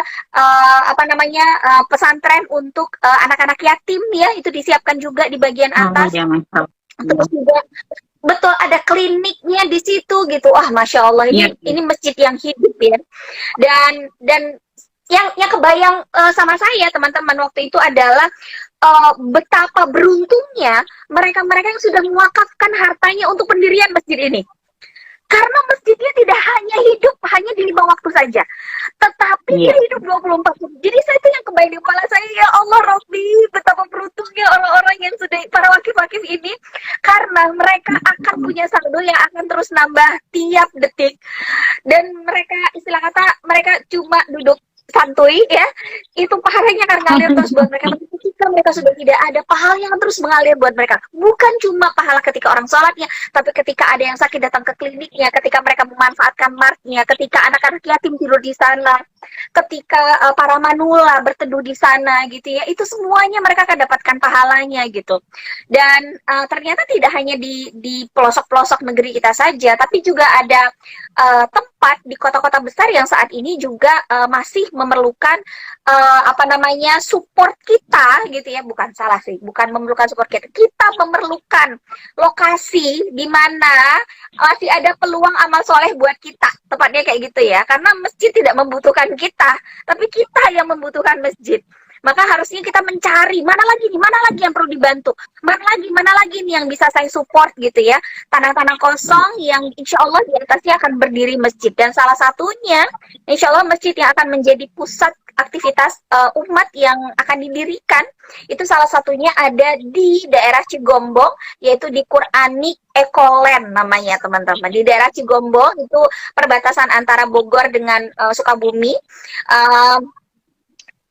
pesantren untuk anak-anak yatim ya, itu disiapkan juga di bagian atas. Terus juga betul ada kliniknya di situ gitu. Wah, Masya Allah, ini masjid yang hidup ya. Dan yang kebayang sama saya teman-teman waktu itu adalah betapa beruntungnya mereka-mereka yang sudah mewakafkan hartanya untuk pendirian masjid ini. Karena masjidnya tidak hanya hidup hanya di 5 waktu saja, tetapi dia hidup 24 jam. Jadi saya itu yang kebayang di kepala saya, ya Allah Rabbi, betapa beruntungnya orang-orang yang sudah para wakif-wakif ini, karena mereka akan punya saldo yang akan terus nambah tiap detik. Dan mereka, istilah kata, mereka cuma duduk santuy ya, itu pahalanya akan ngalir terus buat mereka. Ketika mereka sudah tidak ada, pahala yang terus mengalir buat mereka. Bukan cuma pahala ketika orang sholatnya, tapi ketika ada yang sakit datang ke kliniknya, ketika mereka memanfaatkan martnya, ketika anak-anak yatim tidur di sana, ketika para manula berteduh di sana gitu ya, itu semuanya mereka akan dapatkan pahalanya gitu. Dan ternyata tidak hanya di pelosok-pelosok negeri kita saja, tapi juga ada tempat tempat di kota-kota besar yang saat ini juga masih memerlukan support kita gitu ya, bukan salah sih, bukan memerlukan support kita memerlukan lokasi di mana masih ada peluang amal soleh buat kita, tepatnya kayak gitu ya, karena masjid tidak membutuhkan kita, tapi kita yang membutuhkan masjid. Maka harusnya kita mencari mana lagi yang perlu dibantu, mana lagi nih yang bisa saya support gitu ya, tanah-tanah kosong yang insya Allah di atasnya akan berdiri masjid. Dan salah satunya insya Allah masjid yang akan menjadi pusat aktivitas umat yang akan didirikan, itu salah satunya ada di daerah Cigombong, yaitu di Quranic Ecoland namanya teman-teman. Di daerah Cigombong itu perbatasan antara Bogor dengan Sukabumi.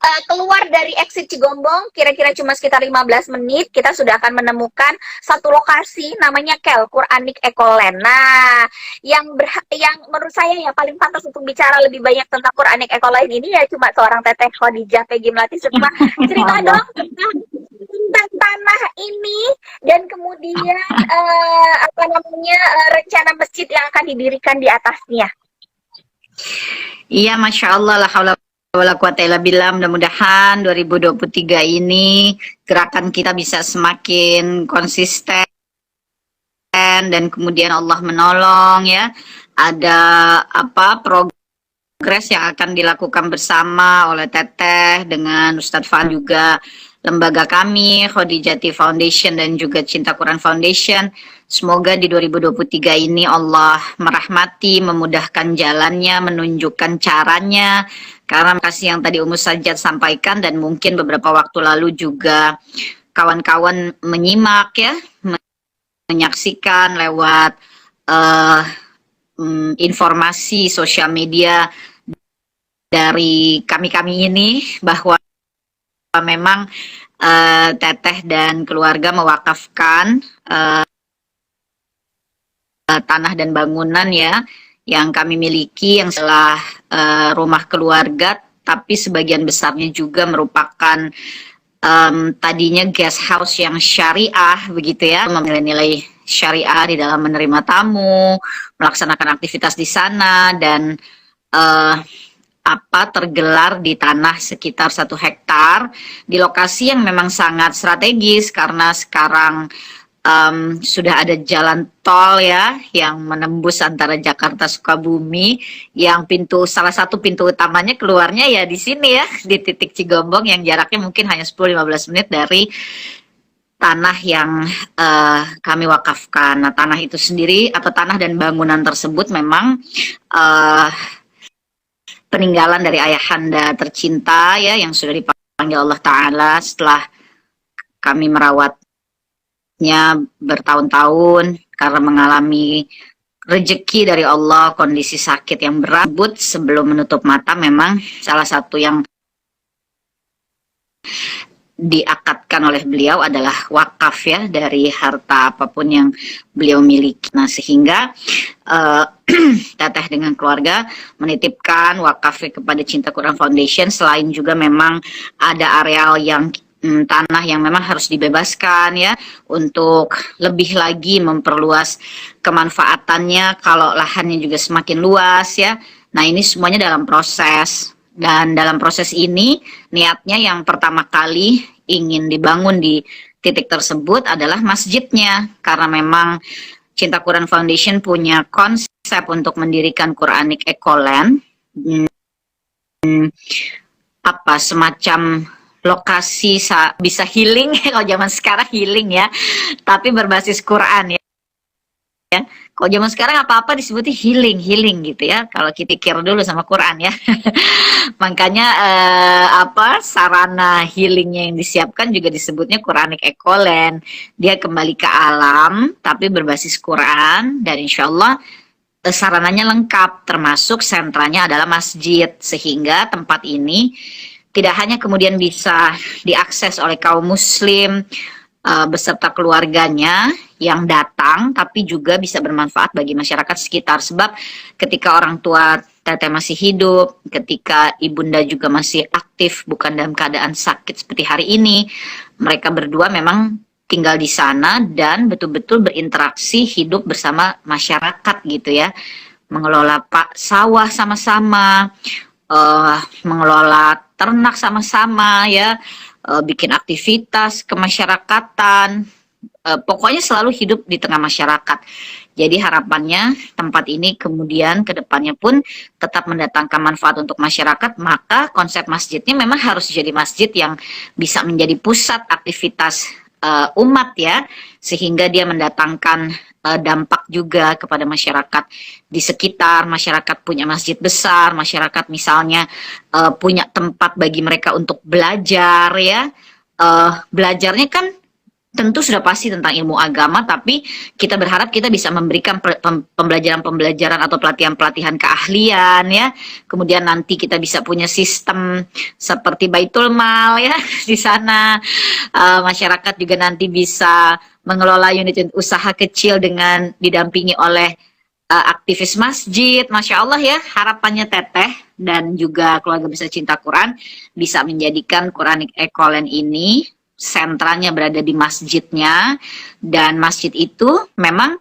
Keluar dari exit Cigombong kira-kira cuma sekitar 15 menit kita sudah akan menemukan satu lokasi namanya KEL, Quranic Ecoland. Nah, yang menurut saya yang paling pantas untuk bicara lebih banyak tentang Quranic Ecoland ini ya cuma seorang Teteh Khadijah Peggy Melati Sukma. Cerita dong tentang tanah ini dan kemudian rencana masjid yang akan didirikan di atasnya. Iya, Masya Allah, la haula wala quwata illa billah. Mudah-mudahan 2023 ini gerakan kita bisa semakin konsisten dan kemudian Allah menolong ya. Ada progres yang akan dilakukan bersama oleh Teteh dengan Ustadz Fan juga lembaga kami Khadijati Foundation dan juga Cinta Quran Foundation. Semoga di 2023 ini Allah merahmati, memudahkan jalannya, menunjukkan caranya. Karena makasih yang tadi Umus Sajjad sampaikan dan mungkin beberapa waktu lalu juga kawan-kawan menyimak ya, menyaksikan lewat informasi sosial media dari kami-kami ini bahwa memang Teteh dan keluarga mewakafkan tanah dan bangunan ya yang kami miliki yang setelah rumah keluarga, tapi sebagian besarnya juga merupakan tadinya guest house yang syariah begitu ya, nilai-nilai syariah di dalam menerima tamu, melaksanakan aktivitas di sana dan tergelar di tanah sekitar 1 hektar di lokasi yang memang sangat strategis karena sekarang sudah ada jalan tol ya yang menembus antara Jakarta Sukabumi yang salah satu pintu utamanya keluarnya ya di sini ya di titik Cigombong yang jaraknya mungkin hanya 10-15 menit dari tanah yang kami wakafkan. Nah, tanah itu sendiri atau tanah dan bangunan tersebut memang peninggalan dari ayahanda tercinta ya yang sudah dipanggil Allah Ta'ala setelah kami merawatnya bertahun-tahun karena mengalami rejeki dari Allah, kondisi sakit yang berat. Sebelum menutup mata memang salah satu yang diakatkan oleh beliau adalah wakaf ya dari harta apapun yang beliau miliki. Nah, sehingga Teteh dengan keluarga menitipkan wakafnya kepada Cinta Quran Foundation. Selain juga memang ada areal yang tanah yang memang harus dibebaskan ya untuk lebih lagi memperluas kemanfaatannya kalau lahannya juga semakin luas ya. Nah, ini semuanya dalam proses. Dan dalam proses ini niatnya yang pertama kali ingin dibangun di titik tersebut adalah masjidnya, karena memang Cinta Quran Foundation punya konsep untuk mendirikan Quranic Ecoland, semacam lokasi bisa healing kalau zaman sekarang healing ya, tapi berbasis Quran ya. Kalau zaman sekarang apa-apa disebutnya healing gitu ya. Kalau kita pikir dulu sama Quran ya. Makanya sarana healingnya yang disiapkan juga disebutnya Quranic Ecoland. Dia kembali ke alam tapi berbasis Quran dan insya Allah sarananya lengkap, termasuk sentranya adalah masjid, sehingga tempat ini tidak hanya kemudian bisa diakses oleh kaum muslim beserta keluarganya yang datang, tapi juga bisa bermanfaat bagi masyarakat sekitar. Sebab ketika orang tua Teteh masih hidup, ketika ibunda juga masih aktif, bukan dalam keadaan sakit seperti hari ini, mereka berdua memang tinggal di sana dan betul-betul berinteraksi hidup bersama masyarakat gitu ya. mengelola sawah sama-sama, mengelola ternak sama-sama ya, bikin aktivitas kemasyarakatan, pokoknya selalu hidup di tengah masyarakat. Jadi harapannya tempat ini kemudian ke depannya pun tetap mendatangkan manfaat untuk masyarakat, maka konsep masjidnya memang harus jadi masjid yang bisa menjadi pusat aktivitas umat ya, sehingga dia mendatangkan dampak juga kepada masyarakat di sekitar. Masyarakat punya masjid besar, masyarakat misalnya punya tempat bagi mereka untuk belajar ya. Belajarnya kan tentu sudah pasti tentang ilmu agama, tapi kita berharap kita bisa memberikan pembelajaran-pembelajaran atau pelatihan-pelatihan keahlian ya. Kemudian nanti kita bisa punya sistem seperti Baitul Mal ya di sana. Masyarakat juga nanti bisa mengelola unit usaha kecil dengan didampingi oleh aktivis masjid. Masya Allah ya, harapannya Teteh dan juga keluarga Bisa Cinta Quran bisa menjadikan Quranic Ekolen ini sentralnya berada di masjidnya, dan masjid itu memang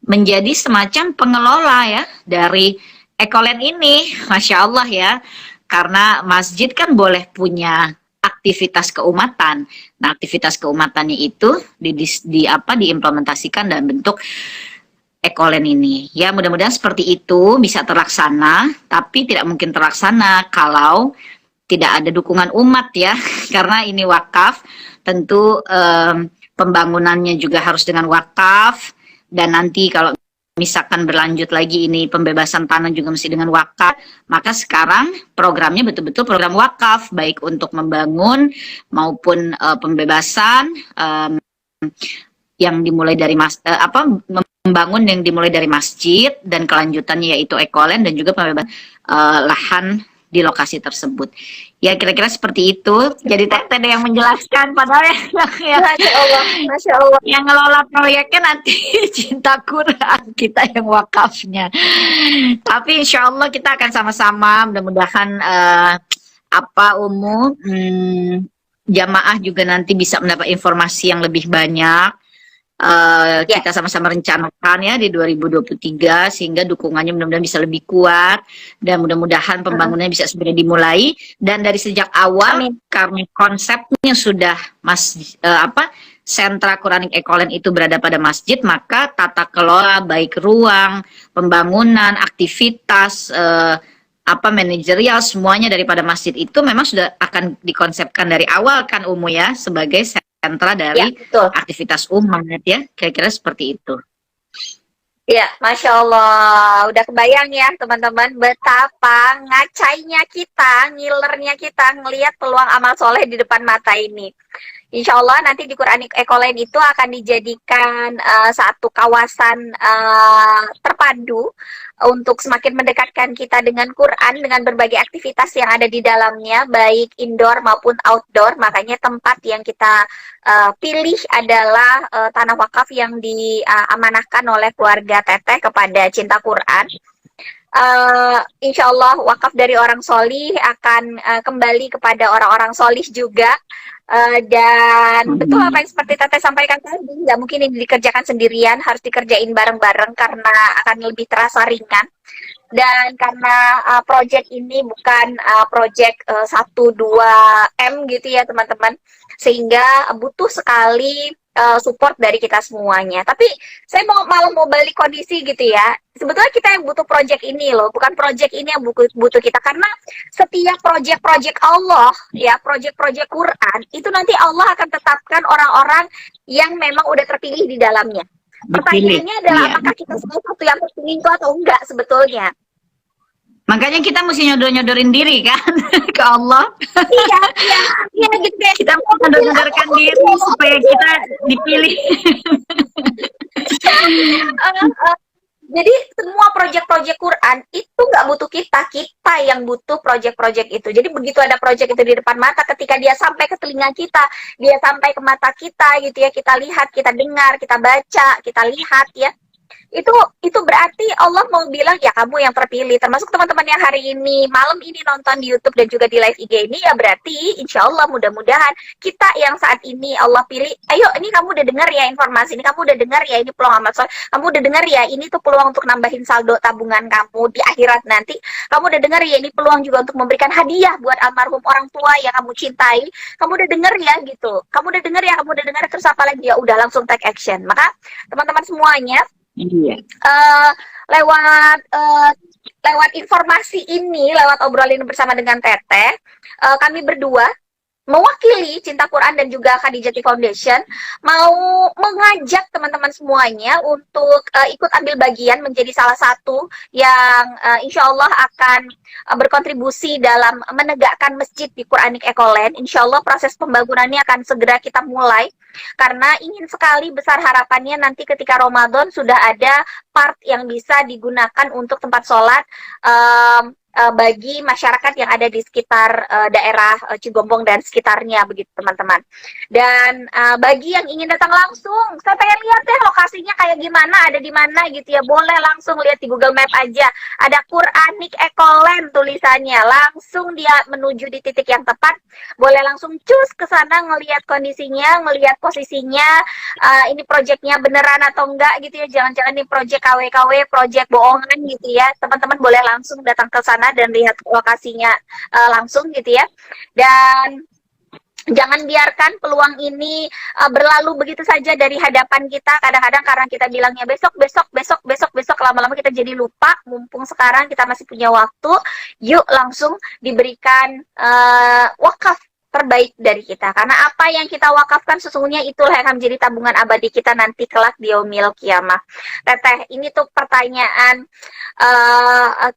menjadi semacam pengelola ya dari Ekolen ini. Masya Allah ya, karena masjid kan boleh punya aktivitas keumatan. Nah, aktivitas keumatannya itu diimplementasikan dalam bentuk Ekolen ini. Ya, mudah-mudahan seperti itu bisa terlaksana, tapi tidak mungkin terlaksana kalau tidak ada dukungan umat ya, karena ini wakaf. Tentu pembangunannya juga harus dengan wakaf, dan nanti kalau misalkan berlanjut lagi ini pembebasan tanah juga mesti dengan wakaf. Maka sekarang programnya betul-betul program wakaf, baik untuk membangun maupun pembebasan yang dimulai dari membangun yang dimulai dari masjid, dan kelanjutannya yaitu Ekolen, dan juga pembebasan lahan di lokasi tersebut. Ya, kira-kira seperti itu. Jadi Teteh yang menjelaskan, padahal Masya Allah. yang ngelola proyeknya nanti Cinta Quran, kita yang wakafnya. Tapi insya Allah kita akan sama-sama, mudah-mudahan jamaah juga nanti bisa mendapat informasi yang lebih banyak. Kita sama-sama rencanakan ya di 2023, sehingga dukungannya mudah-mudahan bisa lebih kuat, dan mudah-mudahan pembangunannya bisa segera dimulai. Dan dari sejak awal, karena konsepnya sudah sentra Quranic Ekolen itu berada pada masjid, maka tata kelola baik ruang, pembangunan, aktivitas, manajerial, semuanya daripada masjid itu memang sudah akan dikonsepkan dari awal kan ya, sebagai sentra dari aktivitas umat ya, kira-kira seperti itu. Ya, Masya Allah, udah kebayang ya teman-teman betapa ngacainya kita, ngilernya kita ngelihat peluang amal soleh di depan mata ini. Insya Allah nanti di Quranic Ekolen itu akan dijadikan satu kawasan terpadu untuk semakin mendekatkan kita dengan Quran, dengan berbagai aktivitas yang ada di dalamnya, baik indoor maupun outdoor. Makanya tempat yang kita pilih adalah tanah wakaf yang diamanahkan oleh keluarga Teteh kepada Cinta Quran. Insya Allah wakaf dari orang solih akan kembali kepada orang-orang solih juga. Dan betul apa yang seperti Teteh sampaikan tadi, nggak mungkin ini dikerjakan sendirian, harus dikerjain bareng-bareng karena akan lebih terasa ringan. Dan karena project ini bukan project 1-2 M gitu ya teman-teman, sehingga butuh sekali support dari kita semuanya. Tapi saya malah mau balik kondisi gitu ya. Sebetulnya kita yang butuh project ini loh, bukan project ini yang butuh kita. Karena setiap project Allah ya, project Quran itu nanti Allah akan tetapkan orang-orang yang memang udah terpilih di dalamnya. Pertanyaannya adalah apakah kita salah satu yang terpilih itu atau enggak sebetulnya. Makanya kita mesti nyodor-nyodorin diri kan ke Allah. Iya gitu deh. Kita nyodor-nyodorkan diri supaya kita dipilih. Jadi semua proyek-proyek Quran itu nggak butuh kita yang butuh proyek-proyek itu. Jadi begitu ada proyek itu di depan mata, ketika dia sampai ke telinga kita, dia sampai ke mata kita gitu ya, kita lihat, kita dengar, kita baca, kita lihat ya. itu berarti Allah mau bilang ya kamu yang terpilih, termasuk teman-teman yang hari ini malam ini nonton di YouTube dan juga di live IG ini, ya berarti insya Allah mudah-mudahan kita yang saat ini Allah pilih, ayo ini kamu udah dengar ya informasi ini, kamu udah dengar ya ini peluang amal soleh, kamu udah dengar ya ini tuh peluang untuk nambahin saldo tabungan kamu di akhirat nanti, kamu udah dengar ya ini peluang juga untuk memberikan hadiah buat almarhum orang tua yang kamu cintai, kamu udah dengar ya gitu, kamu udah dengar ya, kamu udah dengar, terus apa lagi, ya udah langsung take action. Maka teman-teman semuanya, Iya. lewat lewat informasi ini, lewat obrolan ini bersama dengan Teteh, kami berdua mewakili Cinta Quran dan juga Khadijati Foundation mau mengajak teman-teman semuanya untuk ikut ambil bagian menjadi salah satu yang insya Allah akan berkontribusi dalam menegakkan masjid di Quranic Ecoland. Insya Allah proses pembangunannya akan segera kita mulai, karena ingin sekali, besar harapannya nanti ketika Ramadan sudah ada part yang bisa digunakan untuk tempat sholat bagi masyarakat yang ada di sekitar daerah Cigombong dan sekitarnya, begitu teman-teman. Dan bagi yang ingin datang langsung, saya pengen lihat deh lokasinya kayak gimana, ada di mana gitu ya, boleh langsung lihat di Google Map aja, ada Quranic Ecoland tulisannya, langsung dia menuju di titik yang tepat, boleh langsung cus ke sana ngelihat kondisinya, ngelihat posisinya, ini proyeknya beneran atau enggak gitu ya, jangan-jangan ini proyek KW-KW, proyek bohongan gitu ya, teman-teman boleh langsung datang ke sana dan lihat lokasinya langsung gitu ya. Dan jangan biarkan peluang ini berlalu begitu saja dari hadapan kita. Kadang-kadang karena kita bilangnya besok, lama-lama kita jadi lupa. Mumpung sekarang kita masih punya waktu, yuk langsung diberikan wakaf terbaik dari kita. Karena apa yang kita wakafkan sesungguhnya itulah yang akan menjadi tabungan abadi kita nanti kelak di yaumil kiamah. Teteh, ini tuh pertanyaan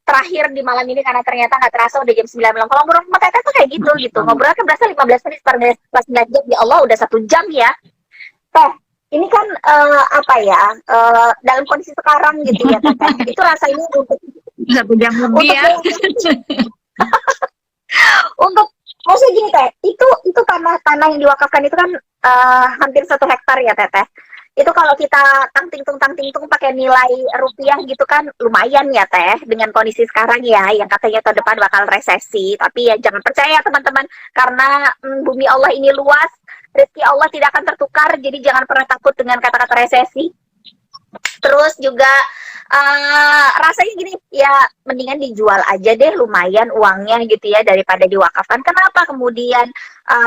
terakhir di malam ini, karena ternyata nggak terasa udah jam 9 malam. Kalau ngobrol sama Teteh tuh kayak gitu. Ngobrolnya kan berasa 15 menit pas ngajak, ya Allah udah 1 jam ya. Teh, ini kan dalam kondisi sekarang gitu ya Teteh. Itu rasanya untuk 1 jam lebih ya. Untuk maksudnya gini Teh, itu tanah yang diwakafkan itu kan hampir 1 hektar ya Teteh. Itu kalau kita tangting-tung pakai nilai rupiah gitu kan lumayan ya Teh, dengan kondisi sekarang ya, yang katanya tahun depan bakal resesi. Tapi ya jangan percaya teman-teman, karena bumi Allah ini luas, rezeki Allah tidak akan tertukar, jadi jangan pernah takut dengan kata-kata resesi. Terus juga rasanya gini ya, mendingan dijual aja deh, lumayan uangnya gitu ya, daripada diwakafkan. Kenapa kemudian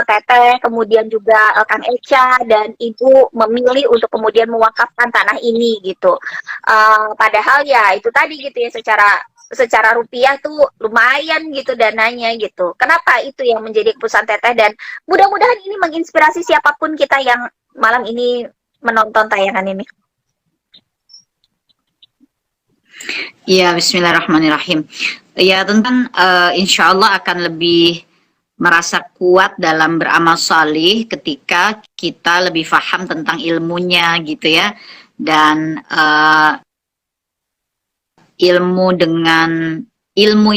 Teteh, kemudian juga Kang Echa dan Ibu memilih untuk kemudian mewakafkan tanah ini gitu, padahal ya itu tadi gitu ya, secara rupiah tuh lumayan gitu dananya gitu. Kenapa itu yang menjadi keputusan Teteh, dan mudah-mudahan ini menginspirasi siapapun kita yang malam ini menonton tayangan ini. Ya, bismillahirrahmanirrahim. Ya, tentang insya Allah akan lebih merasa kuat dalam beramal salih ketika kita lebih paham tentang ilmunya gitu ya. Dan ilmu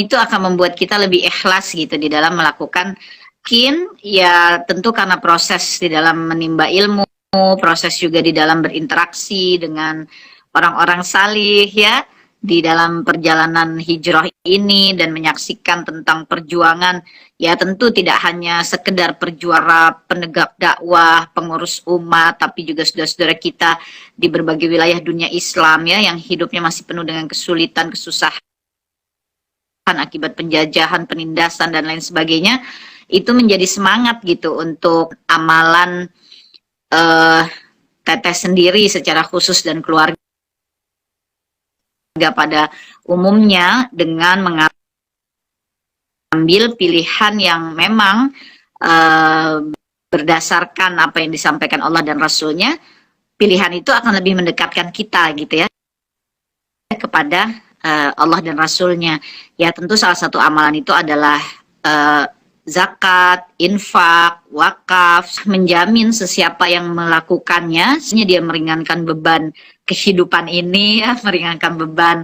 itu akan membuat kita lebih ikhlas gitu di dalam melakukan ya tentu karena proses di dalam menimba ilmu, proses juga di dalam berinteraksi dengan orang-orang salih ya, di dalam perjalanan hijrah ini, dan menyaksikan tentang perjuangan, ya tentu tidak hanya sekedar perjuara penegak dakwah, pengurus umat, tapi juga saudara-saudara kita di berbagai wilayah dunia Islam ya, yang hidupnya masih penuh dengan kesulitan, kesusahan akibat penjajahan, penindasan, dan lain sebagainya. Itu menjadi semangat gitu untuk amalan Teteh sendiri secara khusus dan keluarga pada umumnya, dengan mengambil pilihan yang memang berdasarkan apa yang disampaikan Allah dan Rasulnya. Pilihan itu akan lebih mendekatkan kita gitu ya kepada Allah dan Rasulnya. Ya tentu salah satu amalan itu adalah zakat, infak, wakaf, menjamin sesiapa yang melakukannya, dia meringankan beban kehidupan ini ya, meringankan beban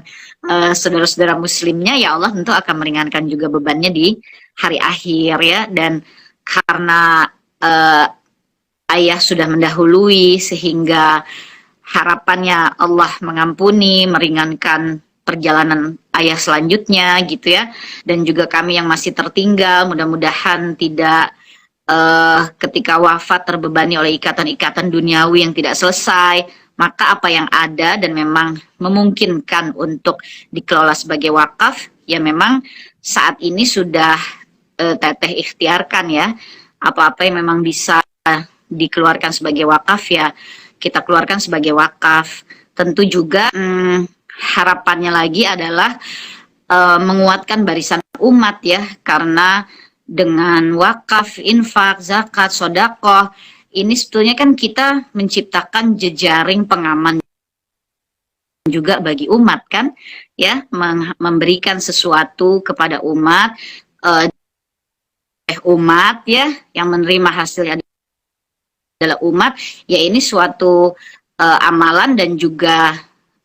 saudara-saudara muslimnya, ya Allah tentu akan meringankan juga bebannya di hari akhir ya. Dan karena ayah sudah mendahului sehingga harapannya Allah mengampuni, meringankan perjalanan ayah selanjutnya gitu ya. Dan juga kami yang masih tertinggal, mudah-mudahan tidak ketika wafat terbebani oleh ikatan-ikatan duniawi yang tidak selesai. Maka apa yang ada dan memang memungkinkan untuk dikelola sebagai wakaf, ya memang saat ini sudah Teteh ikhtiarkan ya. Apa-apa yang memang bisa dikeluarkan sebagai wakaf ya kita keluarkan sebagai wakaf. Tentu juga harapannya lagi adalah menguatkan barisan umat ya, karena dengan wakaf, infak, zakat, sodakoh, ini sebetulnya kan kita menciptakan jejaring pengaman juga bagi umat kan, ya, memberikan sesuatu kepada umat, umat ya, yang menerima hasilnya adalah umat, ya ini suatu amalan dan juga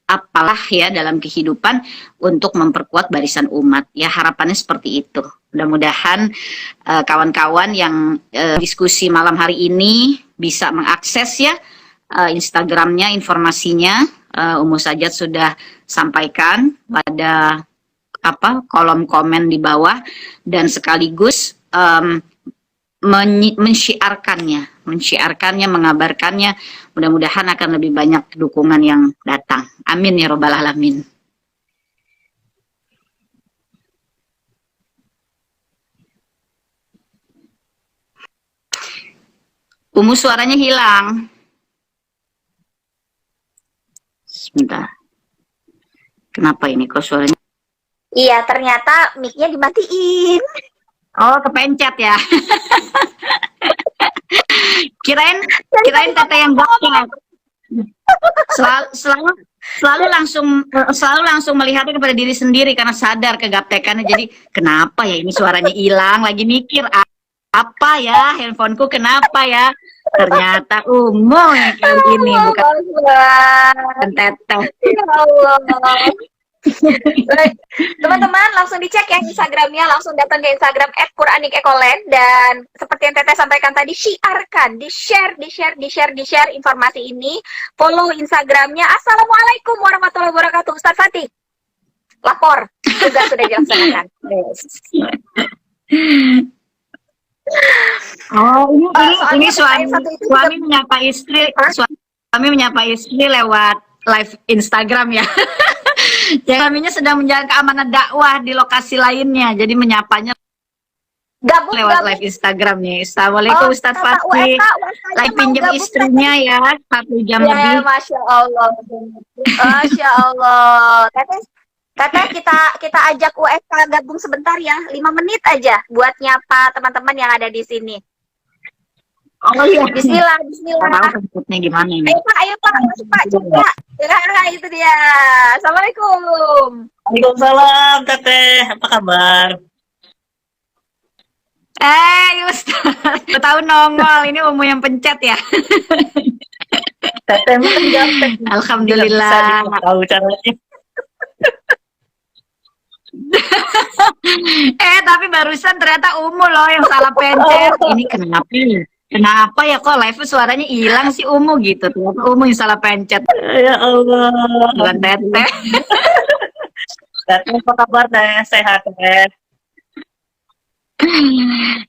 apalah ya dalam kehidupan untuk memperkuat barisan umat. Ya harapannya seperti itu. Mudah-mudahan kawan-kawan yang diskusi malam hari ini bisa mengakses ya Instagramnya, informasinya. Umu Sajat sudah sampaikan pada kolom komen di bawah, dan sekaligus mensyiarkannya, mengabarkannya. Mudah-mudahan akan lebih banyak dukungan yang datang. Amin ya robbal alamin. Umu suaranya hilang. Sebentar. Kenapa ini kok suaranya? Iya, ternyata mic-nya dimatiin. Oh, kepencet ya. kirain Teteh yang gaptek. Selalu langsung melihatnya kepada diri sendiri karena sadar kegaptekannya. Jadi kenapa ya ini suaranya hilang? Lagi mikir apa ya, handphoneku kenapa ya? Ternyata umum kali ini bukan Teteh. Ya Allah. Baik, teman-teman langsung dicek ya Instagramnya, langsung datang ke Instagram @quranikekkoland, dan seperti yang Teteh sampaikan tadi, syiarkan, di-share informasi ini, follow Instagramnya. Assalamualaikum warahmatullahi wabarakatuh. Ustaz Fatih, lapor, tugas sudah dilaksanakan. Oh, ini suami menyapa istri, suami menyapa istri lewat live Instagram ya. Suaminya sedang menjalankan amanah dakwah di lokasi lainnya, jadi menyapanya lewat live Instagram nih. Assalamualaikum Ustadz Fatih. Lagi pinjam istrinya ya 1 jam lebih. Masya Allah, Masya Allah. Teteh kita ajak USK gabung sebentar ya, 5 menit aja buat nyapa teman-teman yang ada di sini. Oh iya. Bismillah. Tahu gimana ini? Ayo Pak, masuk Pak, coba. Ya, itu dia. Assalamualaikum. Waalaikumsalam, Teteh. Apa kabar? Ustaz, tahu nongol, ini Umu yang pencet ya. Teteh mah kan gaptek. Alhamdulillah. Tahu caranya. Tapi barusan ternyata Umu loh yang salah pencet. Ini kenapa ya kok live suaranya hilang sih Umu gitu. Ternyata Umu yang salah pencet. Ya Allah. Bukan Teteh. Teteh apa kabar, Teh? Sehat, Teh?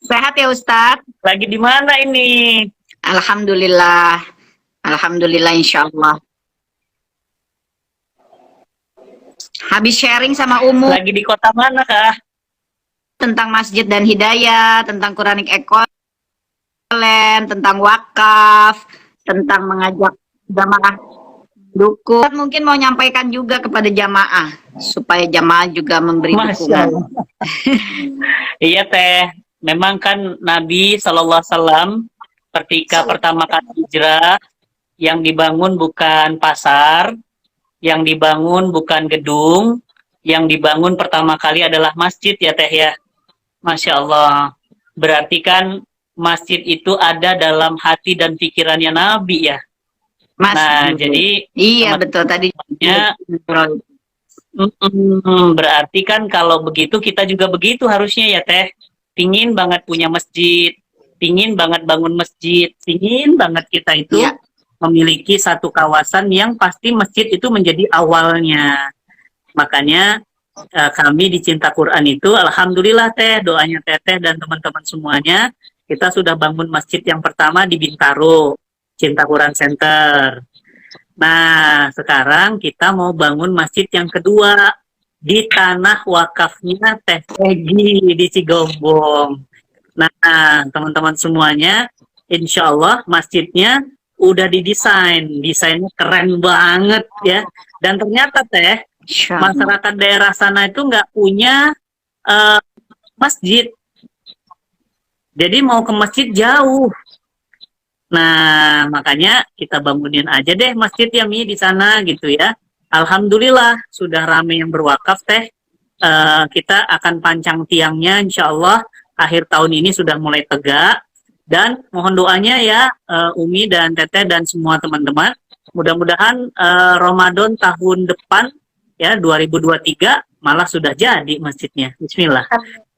Sehat ya Ustadz? Lagi di mana ini? Alhamdulillah. Alhamdulillah insyaallah. Habis sharing sama Umu Lagi di kota mana, Kak? tentang masjid dan hidayah, tentang Quranik Ekkoland, tentang wakaf, tentang mengajak jamaah dukung. Mungkin mau nyampaikan juga kepada jamaah supaya jamaah juga memberi dukungan. Iya, Teh. Memang kan Nabi SAW ketika pertama kali hijrah, yang dibangun bukan pasar, yang dibangun bukan gedung, yang dibangun pertama kali adalah masjid ya Teh ya. Masya Allah. Berarti kan masjid itu ada dalam hati dan pikirannya Nabi ya. Nah, jadi iya betul tadi. Berarti kan kalau begitu kita juga begitu harusnya ya Teh. Pingin banget punya masjid, pingin banget bangun masjid, pingin banget kita itu memiliki satu kawasan yang pasti masjid itu menjadi awalnya. Makanya kami di Cinta Quran itu, alhamdulillah Teh, doanya Teteh dan teman-teman semuanya, kita sudah bangun masjid yang pertama di Bintaro, Cinta Quran Center. Nah, sekarang kita mau bangun masjid yang kedua di tanah wakafnya Teh Peggy di Cigombong. Nah, teman-teman semuanya, insya Allah masjidnya udah didesain, desainnya keren banget ya. Dan ternyata Teh, Insya Allah. masyarakat daerah sana itu nggak punya masjid. Jadi mau ke masjid jauh. Nah, makanya kita bangunin aja deh masjid ya Mi di sana gitu ya. Alhamdulillah sudah ramai yang berwakaf Teh. Kita akan pancang tiangnya insya Allah akhir tahun ini sudah mulai tegak. Dan mohon doanya ya Umi dan Teteh dan semua teman-teman. Mudah-mudahan Ramadan tahun depan ya 2023 malah sudah jadi masjidnya. Bismillah.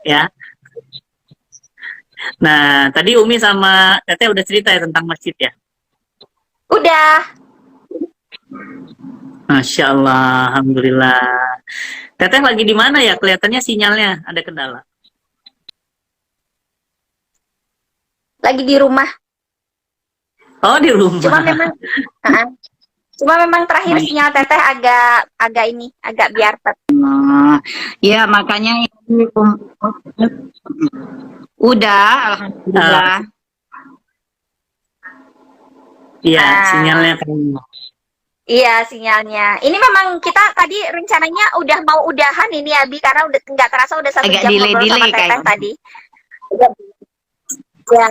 Ya. Nah, tadi Umi sama Teteh udah cerita ya tentang masjid ya? Udah. Masya Allah, Alhamdulillah. Teteh lagi di mana ya? Kelihatannya sinyalnya ada kendala. Lagi di rumah. Oh, di rumah. Cuma memang terakhir sinyal Teteh agak biarpet. Ya, makanya udah, alhamdulillah. Iya, sinyalnya kan. Iya, sinyalnya. Ini memang kita tadi rencananya udah mau udahan ini Abi, karena udah nggak terasa udah 1 Agak jam ngobrol sama Teteh delay tadi. Ya,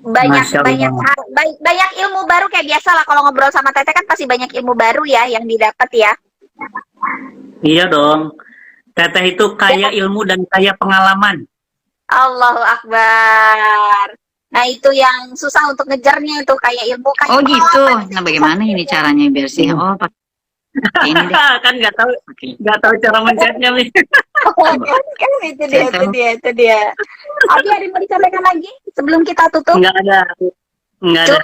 banyak ilmu baru kayak biasa lah kalau ngobrol sama Teteh kan pasti banyak ilmu baru ya yang didapat ya. Iya dong. Teteh itu kaya ilmu dan kaya pengalaman. Allahu Akbar. Nah itu yang susah untuk ngejarnya itu kayak ilmu kayak Oh gitu. Nah bagaimana ini caranya biar sih? Oh pakai ini deh. Kan nggak tahu cara mencetnya nih. kan itu dia. Abi ada yang mau disampaikan lagi sebelum kita tutup? Nggak ada.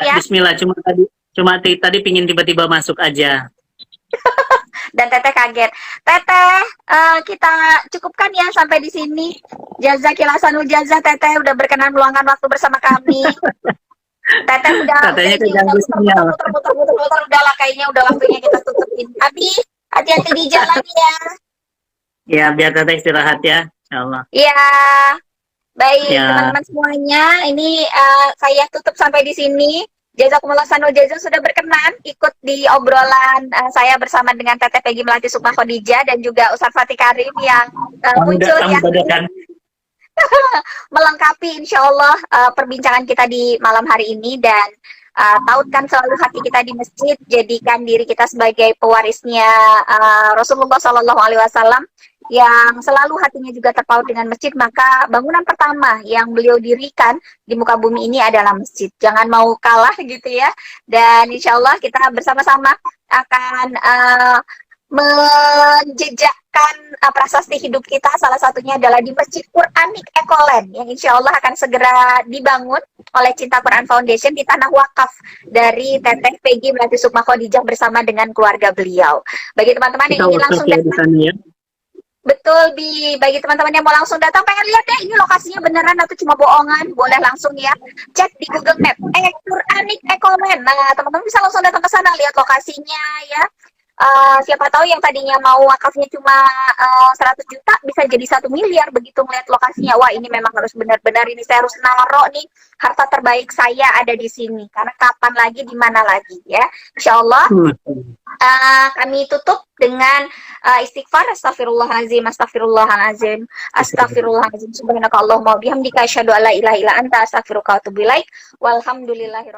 Ya? Bismillah. Cuma tadi pingin tiba-tiba masuk aja. Dan Teteh kaget. Teteh, kita cukupkan ya sampai di sini. Jazakillah sanul jazah, Teteh udah berkenan meluangkan waktu bersama kami. Teteh udah muter-muter udah lah kayaknya udah waktunya kita tutupin. Abi, hati-hati di jalan ya. Ya, biar Teteh istirahat ya, insyaallah. Iya. Baik, Ya. teman-teman semuanya, ini saya tutup sampai di sini. Jazakumullah sanul jazah sudah berkenan ikut di obrolan saya bersama dengan Teteh Peggy Melati Sukma Khadijah dan juga Ustaz Fatih Karim yang muncul yang melengkapi insya Allah perbincangan kita di malam hari ini. Dan tautkan selalu hati kita di masjid, jadikan diri kita sebagai pewarisnya Rasulullah SAW yang selalu hatinya juga terpaut dengan masjid. Maka bangunan pertama yang beliau dirikan di muka bumi ini adalah masjid. Jangan mau kalah gitu ya. Dan insya Allah kita bersama-sama akan menjejakkan prasasti hidup kita. Salah satunya adalah di Masjid Quranik Ekoland yang insya Allah akan segera dibangun oleh Cinta Quran Foundation di tanah wakaf dari Teteh Peggy Melati Sukma Khadijah bersama dengan keluarga beliau. Bagi teman-teman yang ingin langsung datang, betul, bagi teman-teman yang mau langsung datang pengen lihat ya ini lokasinya beneran atau cuma bohongan, boleh langsung ya cek di Google Map Quranik Ekoland. Nah teman-teman bisa langsung datang ke sana lihat lokasinya ya. Siapa tahu yang tadinya mau wakafnya cuma 100 juta bisa jadi 1 miliar begitu ngeliat lokasinya. Wah ini memang harus benar-benar ini saya harus naro nih harta terbaik saya ada di sini karena kapan lagi di mana lagi ya. Insya Allah kami tutup dengan istighfar. Astagfirullahaladzim, astagfirullahaladzim, astagfirullahaladzim, subhanakallahumma wa bihamdika asyhadu an la ilaha illa anta astaghfiruka wa atubu ilaik. Walhamdulillahirabbil